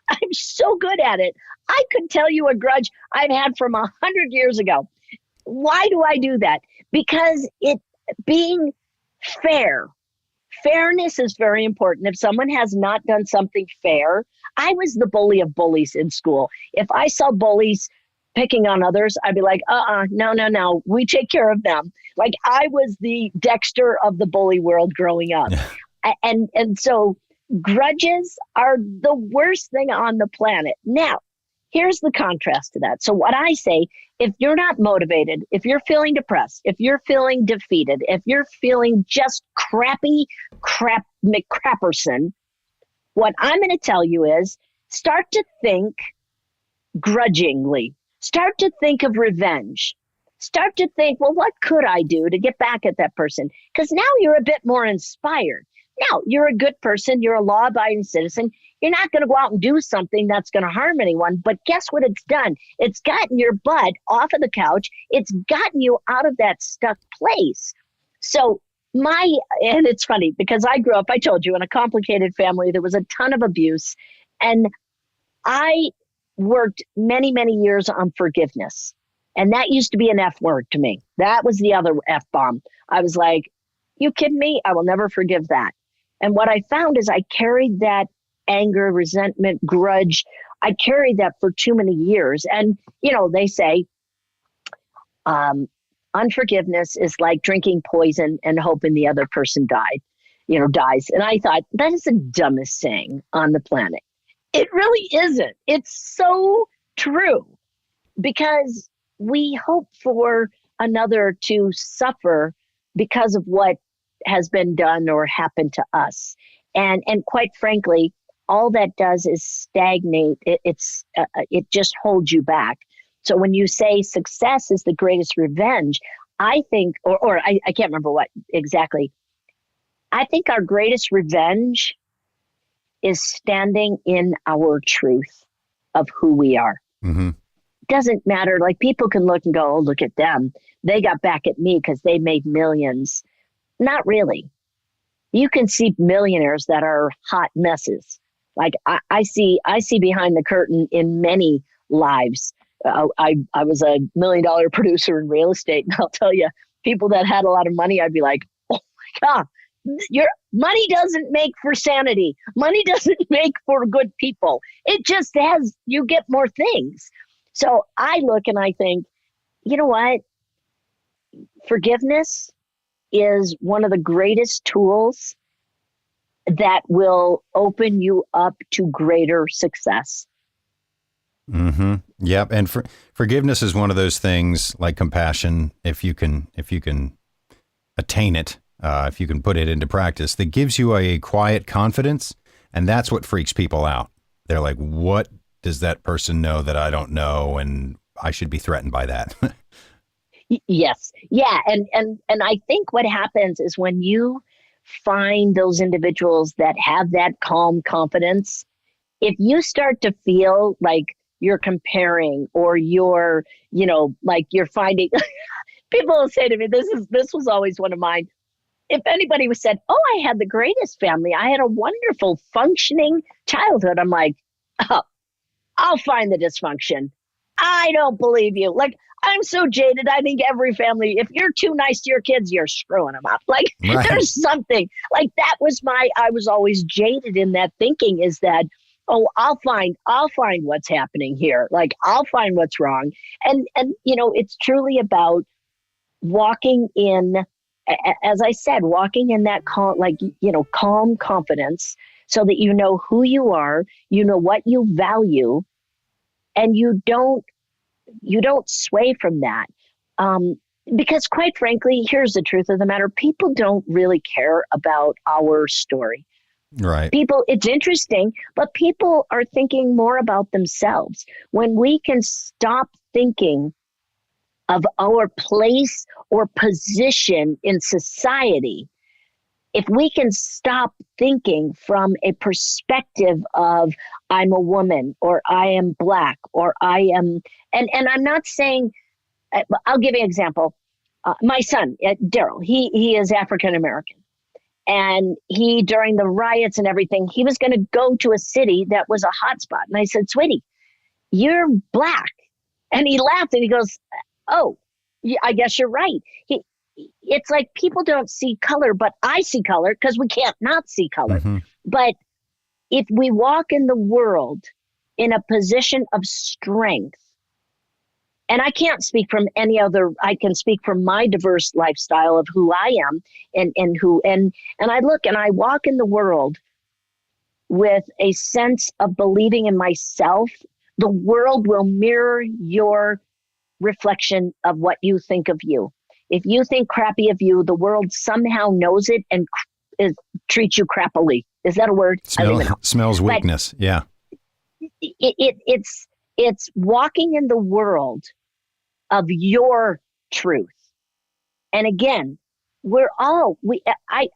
I'm so good at it. I could tell you a grudge I've had from 100 years ago. Why do I do that? Because being fairness is very important. If someone has not done something fair, I was the bully of bullies in school. If I saw bullies picking on others, I'd be like, no, we take care of them. Like I was the Dexter of the bully world growing up. And so grudges are the worst thing on the planet. Now, here's the contrast to that. So what I say, if you're not motivated, if you're feeling depressed, if you're feeling defeated, if you're feeling just McCrapperson, what I'm going to tell you is start to think grudgingly. Start to think of revenge. Start to think, well, what could I do to get back at that person? Because now you're a bit more inspired. Now, you're a good person. You're a law-abiding citizen. You're not going to go out and do something that's going to harm anyone. But guess what it's done? It's gotten your butt off of the couch. It's gotten you out of that stuck place. So and it's funny because I grew up, I told you, in a complicated family. There was a ton of abuse. And I worked many, many years on forgiveness. And that used to be an F word to me. That was the other F bomb. I was like, you kidding me? I will never forgive that. And what I found is I carried that anger, resentment, grudge. I carried that for too many years. And, they say unforgiveness is like drinking poison and hoping the other person dies. And I thought, that is the dumbest saying on the planet. It really isn't. It's so true because we hope for another to suffer because of what has been done or happened to us. And quite frankly, all that does is stagnate. It just holds you back. So when you say success is the greatest revenge, I think, or I can't remember what exactly. I think our greatest revenge is standing in our truth of who we are. Mm-hmm. Doesn't matter. Like people can look and go, oh, look at them. They got back at me because they made millions. Not really. You can see millionaires that are hot messes. Like I see behind the curtain in many lives I was a $1 million producer in real estate. And I'll tell you, people that had a lot of money, I'd be like, oh my God, your money doesn't make for sanity. Money doesn't make for good people. It just has, you get more things. So I look and I think, you know what? Forgiveness is one of the greatest tools that will open you up to greater success. Mm-hmm. Yep. And forgiveness is one of those things like compassion. If you can attain it, if you can put it into practice, that gives you a quiet confidence. And that's what freaks people out. They're like, what does that person know that I don't know? And I should be threatened by that. Yes. Yeah. And I think what happens is when you find those individuals that have that calm confidence, if you start to feel like you're comparing or you're, like you're finding, people will say to me, this was always one of mine. If anybody was said, oh, I had the greatest family, I had a wonderful functioning childhood, I'm like, oh, I'll find the dysfunction. I don't believe you. Like, I'm so jaded. I think every family, if you're too nice to your kids, you're screwing them up. Like, right. There's something like that I was always jaded in that thinking is that, oh, I'll find what's happening here. Like, I'll find what's wrong. And it's truly about walking in, as I said, walking in that calm confidence so that you know who you are, you know what you value, and you don't sway from that. Because quite frankly, here's the truth of the matter. People don't really care about our story. Right. It's interesting, but people are thinking more about themselves. When we can stop thinking of our place or position in society, if we can stop thinking from a perspective of I'm a woman or I am Black or I am, and I'm not saying, I'll give you an example. My son, Daryl, he is African American. And he, during the riots and everything, he was going to go to a city that was a hotspot. And I said, sweetie, you're Black. And he laughed and he goes, oh, yeah, I guess you're right. It's like people don't see color, but I see color because we can't not see color. Mm-hmm. But if we walk in the world in a position of strength, and I can't speak from any other, I can speak from my diverse lifestyle of who I am and I look and I walk in the world with a sense of believing in myself, the world will mirror your reflection of what you think of you. If you think crappy of you, the world somehow knows it and treats you crappily. Is that a word? Smells weakness. But yeah. It's walking in the world of your truth. And again, I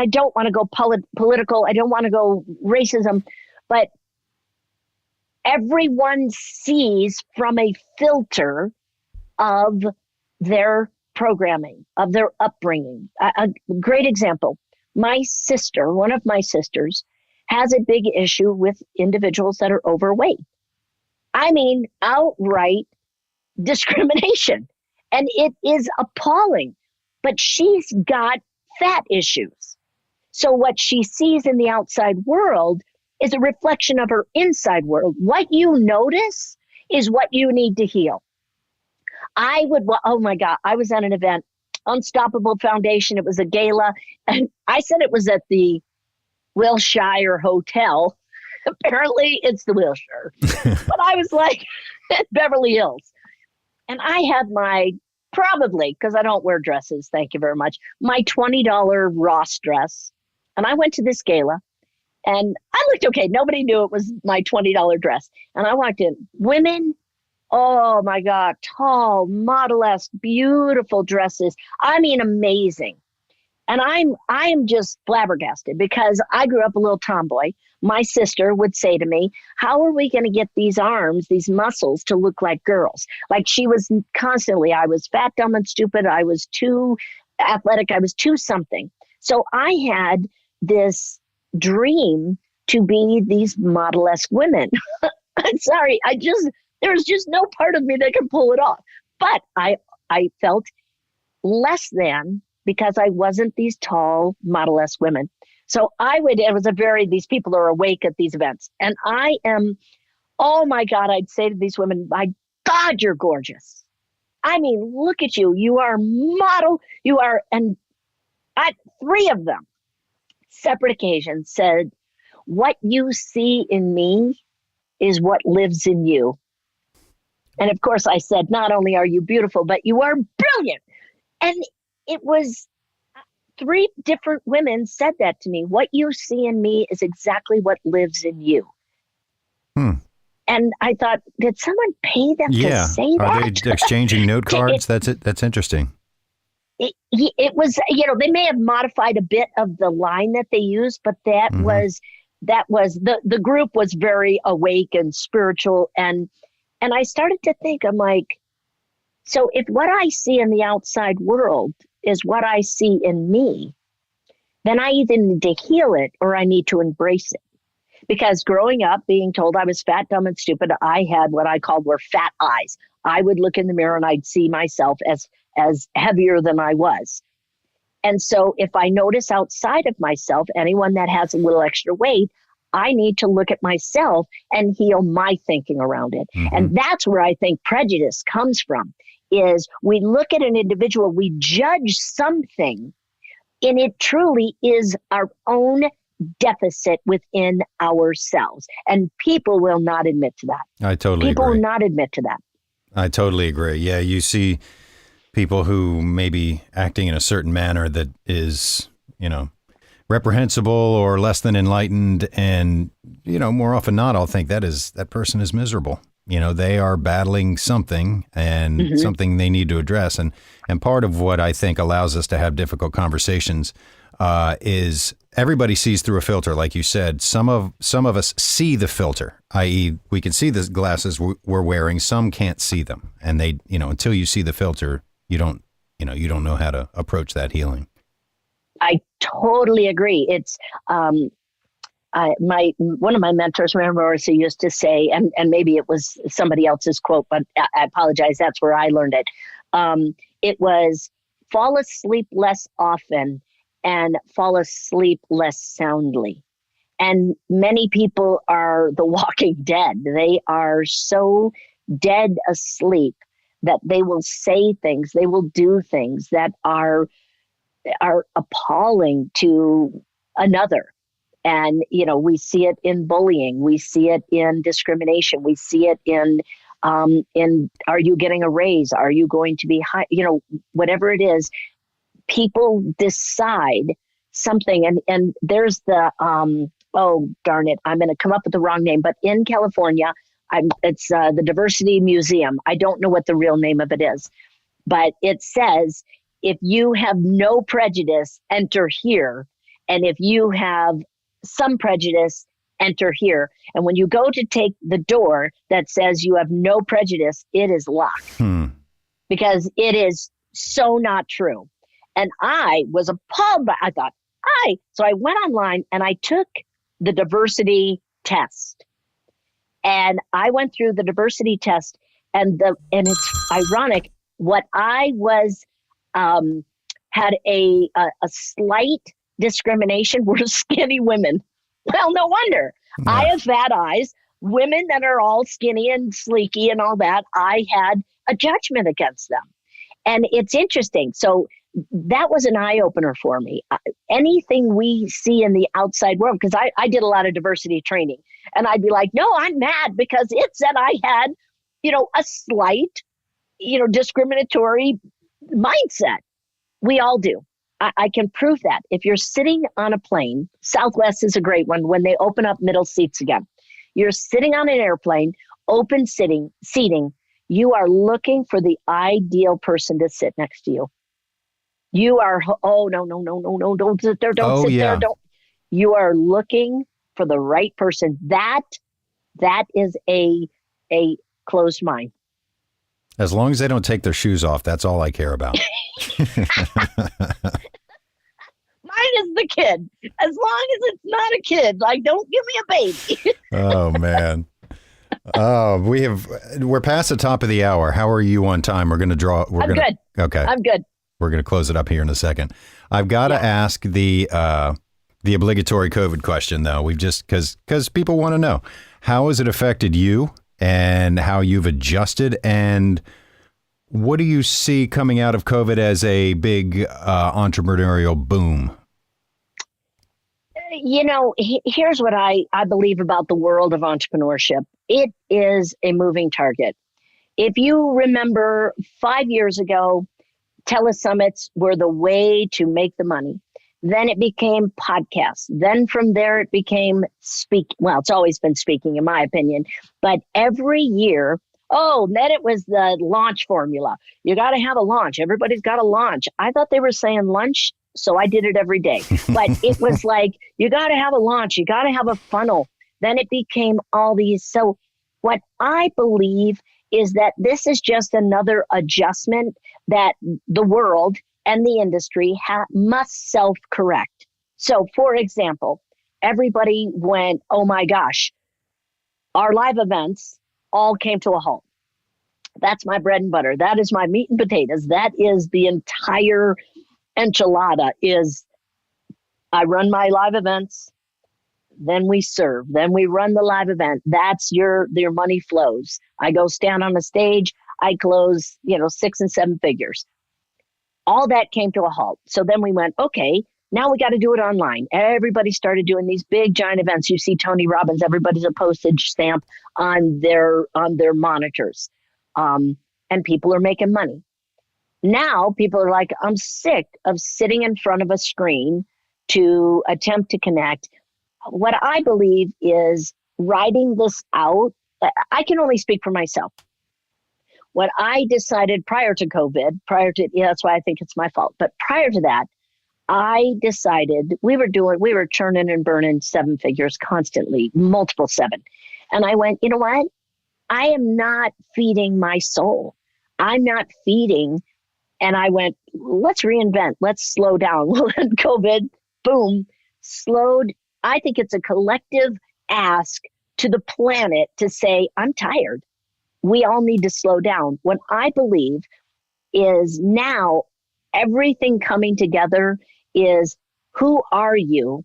don't want to go political. I don't want to go racism, but everyone sees from a filter of their programming, of their upbringing. A great example, my sister, one of my sisters, has a big issue with individuals that are overweight. I mean, outright discrimination. And it is appalling. But she's got fat issues. So what she sees in the outside world is a reflection of her inside world. What you notice is what you need to heal. Oh my God, I was at an event, Unstoppable Foundation. It was a gala. And I said it was at the Wilshire Hotel. Apparently it's the Wilshire. But I was like, at Beverly Hills. And I had probably, because I don't wear dresses, thank you very much, my $20 Ross dress. And I went to this gala. And I looked okay. Nobody knew it was my $20 dress. And I walked in. Women, oh my God, tall, model-esque, beautiful dresses. I mean, amazing. And I am just flabbergasted because I grew up a little tomboy. My sister would say to me, how are we going to get these arms, these muscles to look like girls? Like she was constantly, I was fat, dumb, and stupid. I was too athletic. I was too something. So I had this dream to be these model-esque women. I'm sorry. There was just no part of me that could pull it off. But I felt less than because I wasn't these tall, model-esque women. So these people are awake at these events. And I am, oh my God, I'd say to these women, my God, you're gorgeous. I mean, look at you. You are model. You are, and three of them, separate occasions, said, what you see in me is what lives in you. And of course, I said, not only are you beautiful, but you are brilliant. And it was three different women said that to me. What you see in me is exactly what lives in you. And I thought, did someone pay them to say that? Are they exchanging note cards? That's it. That's interesting. It was, they may have modified a bit of the line that they used, but that was the group was very awake and spiritual. And I started to think, I'm like, so if what I see in the outside world is what I see in me, then I either need to heal it or I need to embrace it. Because growing up, being told I was fat, dumb, and stupid, I had what I called were fat eyes. I would look in the mirror and I'd see myself as heavier than I was. And so if I notice outside of myself, anyone that has a little extra weight, I need to look at myself and heal my thinking around it. And that's where I think prejudice comes from, is we look at an individual, we judge something, and it truly is our own deficit within ourselves. And people will not admit to that. I totally agree. People will not admit to that. I totally agree. Yeah, you see people who may be acting in a certain manner that is, reprehensible or less than enlightened. And, more often not, I'll think that person is miserable. They are battling something and something they need to address. And part of what I think allows us to have difficult conversations is everybody sees through a filter. Like you said, some of us see the filter, i.e. we can see the glasses we're wearing. Some can't see them. And they, until you see the filter, you don't know how to approach that healing. I totally agree. It's, one of my mentors, Marissa, used to say, and maybe it was somebody else's quote, but I apologize. That's where I learned it. It was fall asleep less often and fall asleep less soundly. And many people are the walking dead. They are so dead asleep that they will say things, they will do things that are appalling to another. And, we see it in bullying. We see it in discrimination. We see it in are you getting a raise? Are you going to be high? Whatever it is, people decide something. And there's the, oh, darn it, I'm going to come up with the wrong name. But in California, it's the Diversity Museum. I don't know what the real name of it is. But it says, if you have no prejudice, enter here. And if you have some prejudice, enter here. And when you go to take the door that says you have no prejudice, it is locked. Because it is so not true. And I was appalled by, so I went online and I took the diversity test. And I went through the diversity test and it's ironic, what I was, had a slight discrimination were skinny women. Well, no wonder. Yeah. I have fat eyes. Women that are all skinny and sleeky and all that, I had a judgment against them. And it's interesting. So that was an eye-opener for me. Anything we see in the outside world, because I did a lot of diversity training, and I'd be like, no, I'm mad because it said I had, a slight, discriminatory mindset. We all do. I can prove that. If you're sitting on a plane, Southwest is a great one when they open up middle seats again. You're sitting on an airplane, open seating, you are looking for the ideal person to sit next to you. You are, no, don't sit there, don't sit there, don't. You are looking for the right person. That is a closed mind. As long as they don't take their shoes off, that's all I care about. Mine is the kid. As long as it's not a kid, like, don't give me a baby. Oh, man. We're past the top of the hour. How are you on time? I'm good. Okay. I'm good. We're going to close it up here in a second. I've got to ask the obligatory COVID question, though. We've just because people want to know, how has it affected you and how you've adjusted, and what do you see coming out of COVID as a big entrepreneurial boom? Here's what I believe about the world of entrepreneurship. It is a moving target. If you remember 5 years ago, telesummits were the way to make the money. Then it became podcasts. Then from there, it became speaking. Well, it's always been speaking, in my opinion. But every year, then it was the launch formula. You got to have a launch. Everybody's got a launch. I thought they were saying lunch, so I did it every day. But it was like, you got to have a launch. You got to have a funnel. Then it became all these. So what I believe is that this is just another adjustment that the world and the industry must self-correct. So, for example, everybody went, oh my gosh, our live events all came to a halt. That's my bread and butter. That is my meat and potatoes. That is the entire enchilada. I run my live events, then we serve, then we run the live event. That's your money flows. I go stand on the stage, I close, 6 and 7 figures. All that came to a halt. So then we went, okay, now we got to do it online. Everybody started doing these big giant events. You see Tony Robbins, everybody's a postage stamp on their monitors. And people are making money. Now people are like, I'm sick of sitting in front of a screen to attempt to connect. What I believe is writing this out. I can only speak for myself. What I decided prior to COVID, that's why I think it's my fault. But prior to that, I decided we were churning and burning 7 figures constantly, multiple 7. And I went, you know what? I am not feeding my soul. I'm not feeding. And I went, let's reinvent. Let's slow down. Well, then COVID, boom, slowed. I think it's a collective ask to the planet to say, I'm tired. We all need to slow down. What I believe is now everything coming together is, who are you?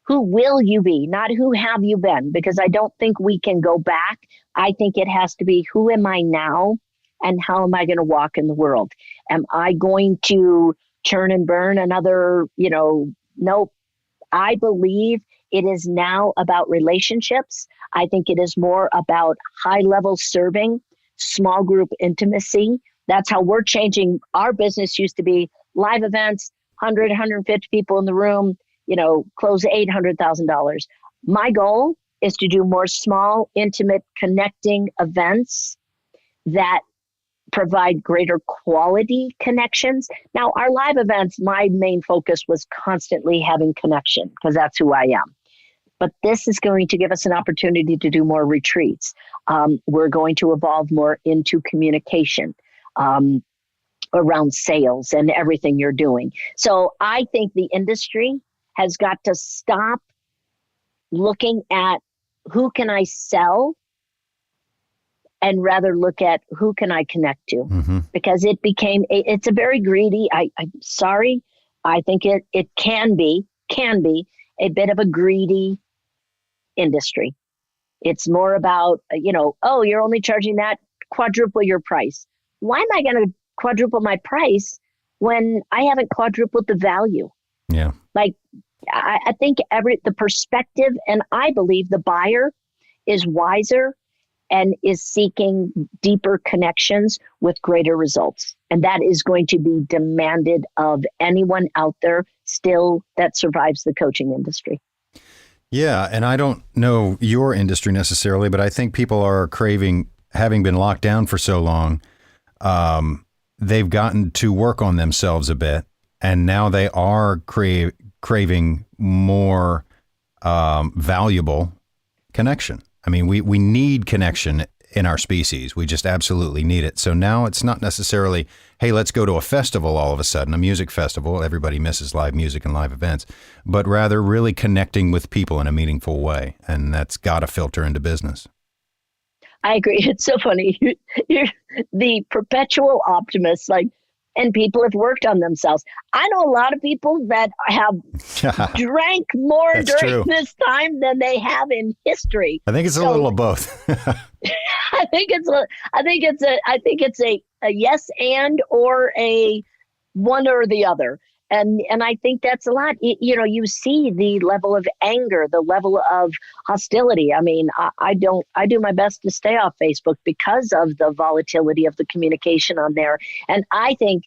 Who will you be? Not who have you been? Because I don't think we can go back. I think it has to be, who am I now? And how am I going to walk in the world? Am I going to churn and burn another, nope. I believe it is now about relationships. I think it is more about high-level serving, small group intimacy. That's how we're changing. Our business used to be live events, 100, 150 people in the room, close $800,000. My goal is to do more small, intimate, connecting events that provide greater quality connections. Now, our live events, my main focus was constantly having connection because that's who I am. But this is going to give us an opportunity to do more retreats. We're going to evolve more into communication around sales and everything you're doing. So I think the industry has got to stop looking at who can I sell and rather look at who can I connect to, because it's a very greedy, I'm sorry. I think it can be a bit of a greedy industry. It's more about, you're only charging that, quadruple your price. Why am I going to quadruple my price when I haven't quadrupled the value? Yeah. Like, I think the perspective, and I believe the buyer is wiser and is seeking deeper connections with greater results. And that is going to be demanded of anyone out there still that survives the coaching industry. Yeah. And I don't know your industry necessarily, but I think people are craving, having been locked down for so long, they've gotten to work on themselves a bit. And now they are craving more valuable connection. I mean, we need connection in our species. We just absolutely need it. So now it's not necessarily, hey, let's go to a festival all of a sudden, a music festival. Everybody misses live music and live events, but rather really connecting with people in a meaningful way. And that's got to filter into business. I agree. It's so funny. You're the perpetual optimist, like, and people have worked on themselves. I know a lot of people that have drank more That's during true. this time than they have in history. I think it's a little of both. I think it's a yes and or a one or the other. And I think that's a lot. You see the level of anger, the level of hostility. I mean, I do my best to stay off Facebook because of the volatility of the communication on there. And I think,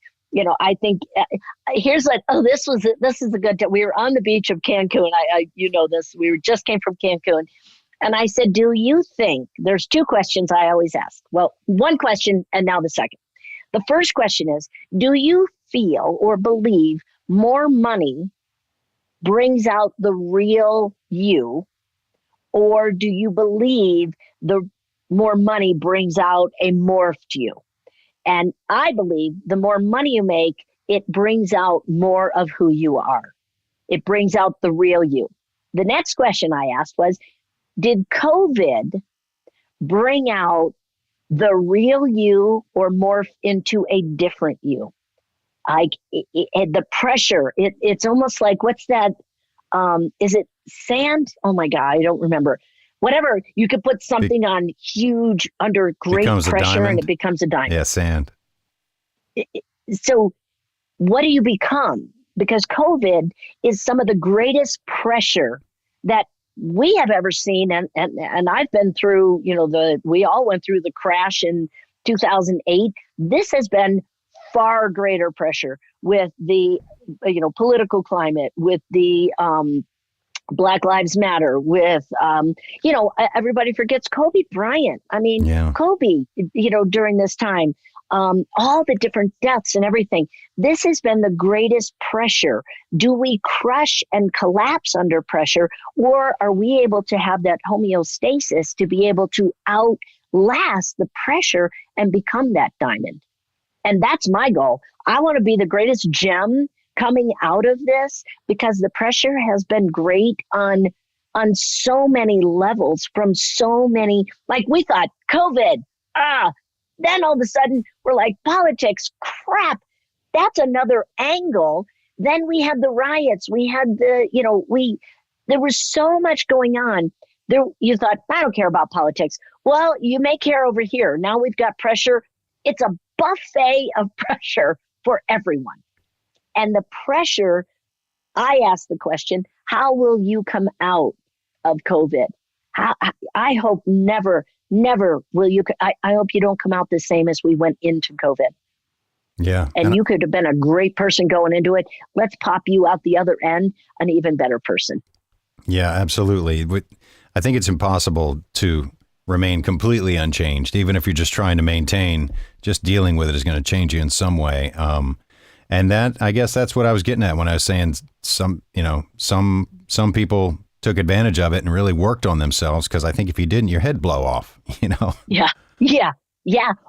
here's this is a good time. We were on the beach of Cancun. This, just came from Cancun. And I said, do you think, there's two questions I always ask. Well, one question and now the second. The first question is, do you feel or believe more money brings out the real you, or do you believe the more money brings out a morphed you? And I believe the more money you make, it brings out more of who you are. It brings out the real you. The next question I asked was, did COVID bring out the real you or morph into a different you? Like the pressure, it's almost like, what's that? Is it sand? Oh my God, I don't remember. Whatever, you could put something on huge under great pressure and it becomes a diamond. Yeah, sand. So what do you become? Because COVID is some of the greatest pressure that we have ever seen. And I've been through, we all went through the crash in 2008. This has been far greater pressure with the, political climate, with the Black Lives Matter, with, everybody forgets Kobe Bryant. I mean, yeah. Kobe, during this time, all the different deaths and everything. This has been the greatest pressure. Do we crush and collapse under pressure, or are we able to have that homeostasis to be able to outlast the pressure and become that diamond? And that's my goal. I want to be the greatest gem coming out of this, because the pressure has been great on so many levels from so many, like we thought COVID, then all of a sudden we're like politics, crap, that's another angle. Then we had the riots, we had there was so much going on. There, you thought, I don't care about politics. Well, you may care over here. Now we've got pressure. It's a buffet of pressure for everyone. And the pressure, I ask the question, how will you come out of COVID? I hope never will you. I hope you don't come out the same as we went into COVID. Yeah. And you could have been a great person going into it. Let's pop you out the other end, an even better person. Yeah, absolutely. I think it's impossible to remain completely unchanged, even if you're just trying to maintain. Just dealing with it is going to change you in some way. And that, I guess that's what I was getting at when I was saying some people took advantage of it and really worked on themselves, because I think if you didn't, your head blow off, Yeah.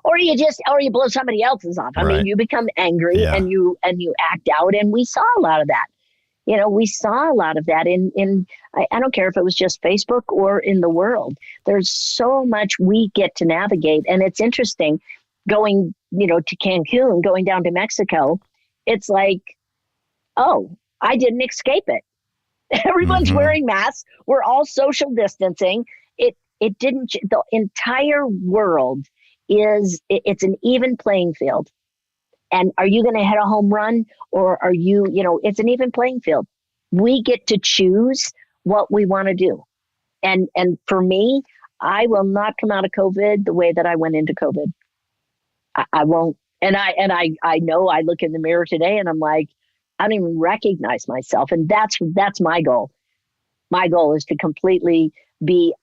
Or you blow somebody else's off. I mean, you become angry and you act out. And we saw a lot of that. We saw a lot of that in I don't care if it was just Facebook or in the world. There's so much we get to navigate. And it's interesting going, to Cancun, going down to Mexico. It's like, oh, I didn't escape it. Everyone's wearing masks. We're all social distancing. It didn't, the entire world it's an even playing field. And are you going to hit a home run, or are you, it's an even playing field. We get to choose what we want to do. And for me, I will not come out of COVID the way that I went into COVID. I won't. And I know I look in the mirror today and I'm like, I don't even recognize myself. And that's my goal. My goal is to completely be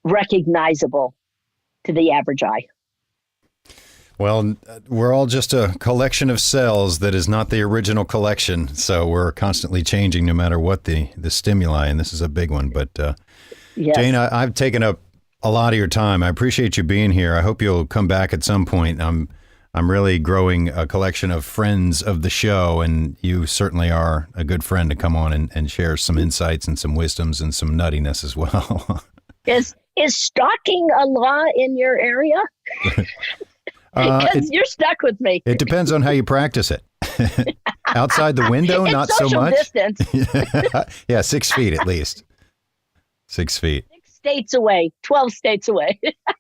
unrecognizable to the average eye. Well, we're all just a collection of cells that is not the original collection. So we're constantly changing no matter what the stimuli. And this is a big one. But yes. Jane, I've taken up a lot of your time. I appreciate you being here. I hope you'll come back at some point. I'm really growing a collection of friends of the show, and you certainly are a good friend to come on and share some insights and some wisdoms and some nuttiness as well. Is stalking a law in your area? Because you're stuck with me. It depends on how you practice it. Outside the window, not so much. Distance. Yeah, 6 feet at least. 6 feet. 6 states away, 12 states away.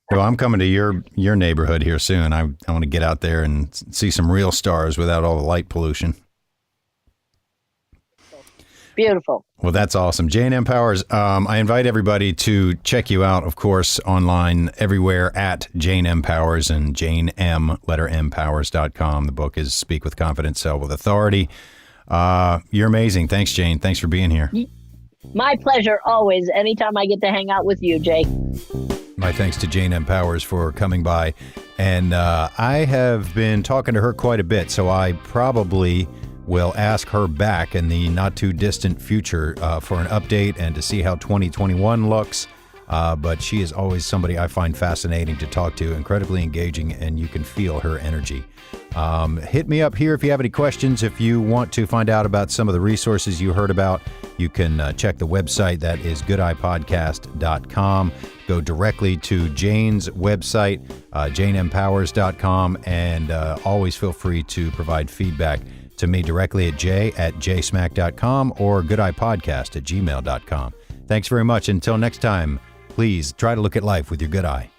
Well, I'm coming to your neighborhood here soon. I want to get out there and see some real stars without all the light pollution. Beautiful. Well, that's awesome. Jane M. Powers, I invite everybody to check you out, of course, online everywhere at Jane M. Powers and JaneM.Powers.com. The book is Speak with Confidence, Sell with Authority. You're amazing. Thanks, Jane. Thanks for being here. My pleasure, always. Anytime I get to hang out with you, Jay. My thanks to Jane M. Powers for coming by. And I have been talking to her quite a bit, so I probably will ask her back in the not too distant future for an update and to see how 2021 looks. But she is always somebody I find fascinating to talk to, incredibly engaging, and you can feel her energy. Hit me up here if you have any questions. If you want to find out about some of the resources you heard about, you can check the website. That is goodeyepodcast.com. Go directly to Jane's website, JaneMPowers.com, and always feel free to provide feedback to me directly at j@jsmack.com or goodeyepodcast@gmail.com. Thanks very much. Until next time, please try to look at life with your good eye.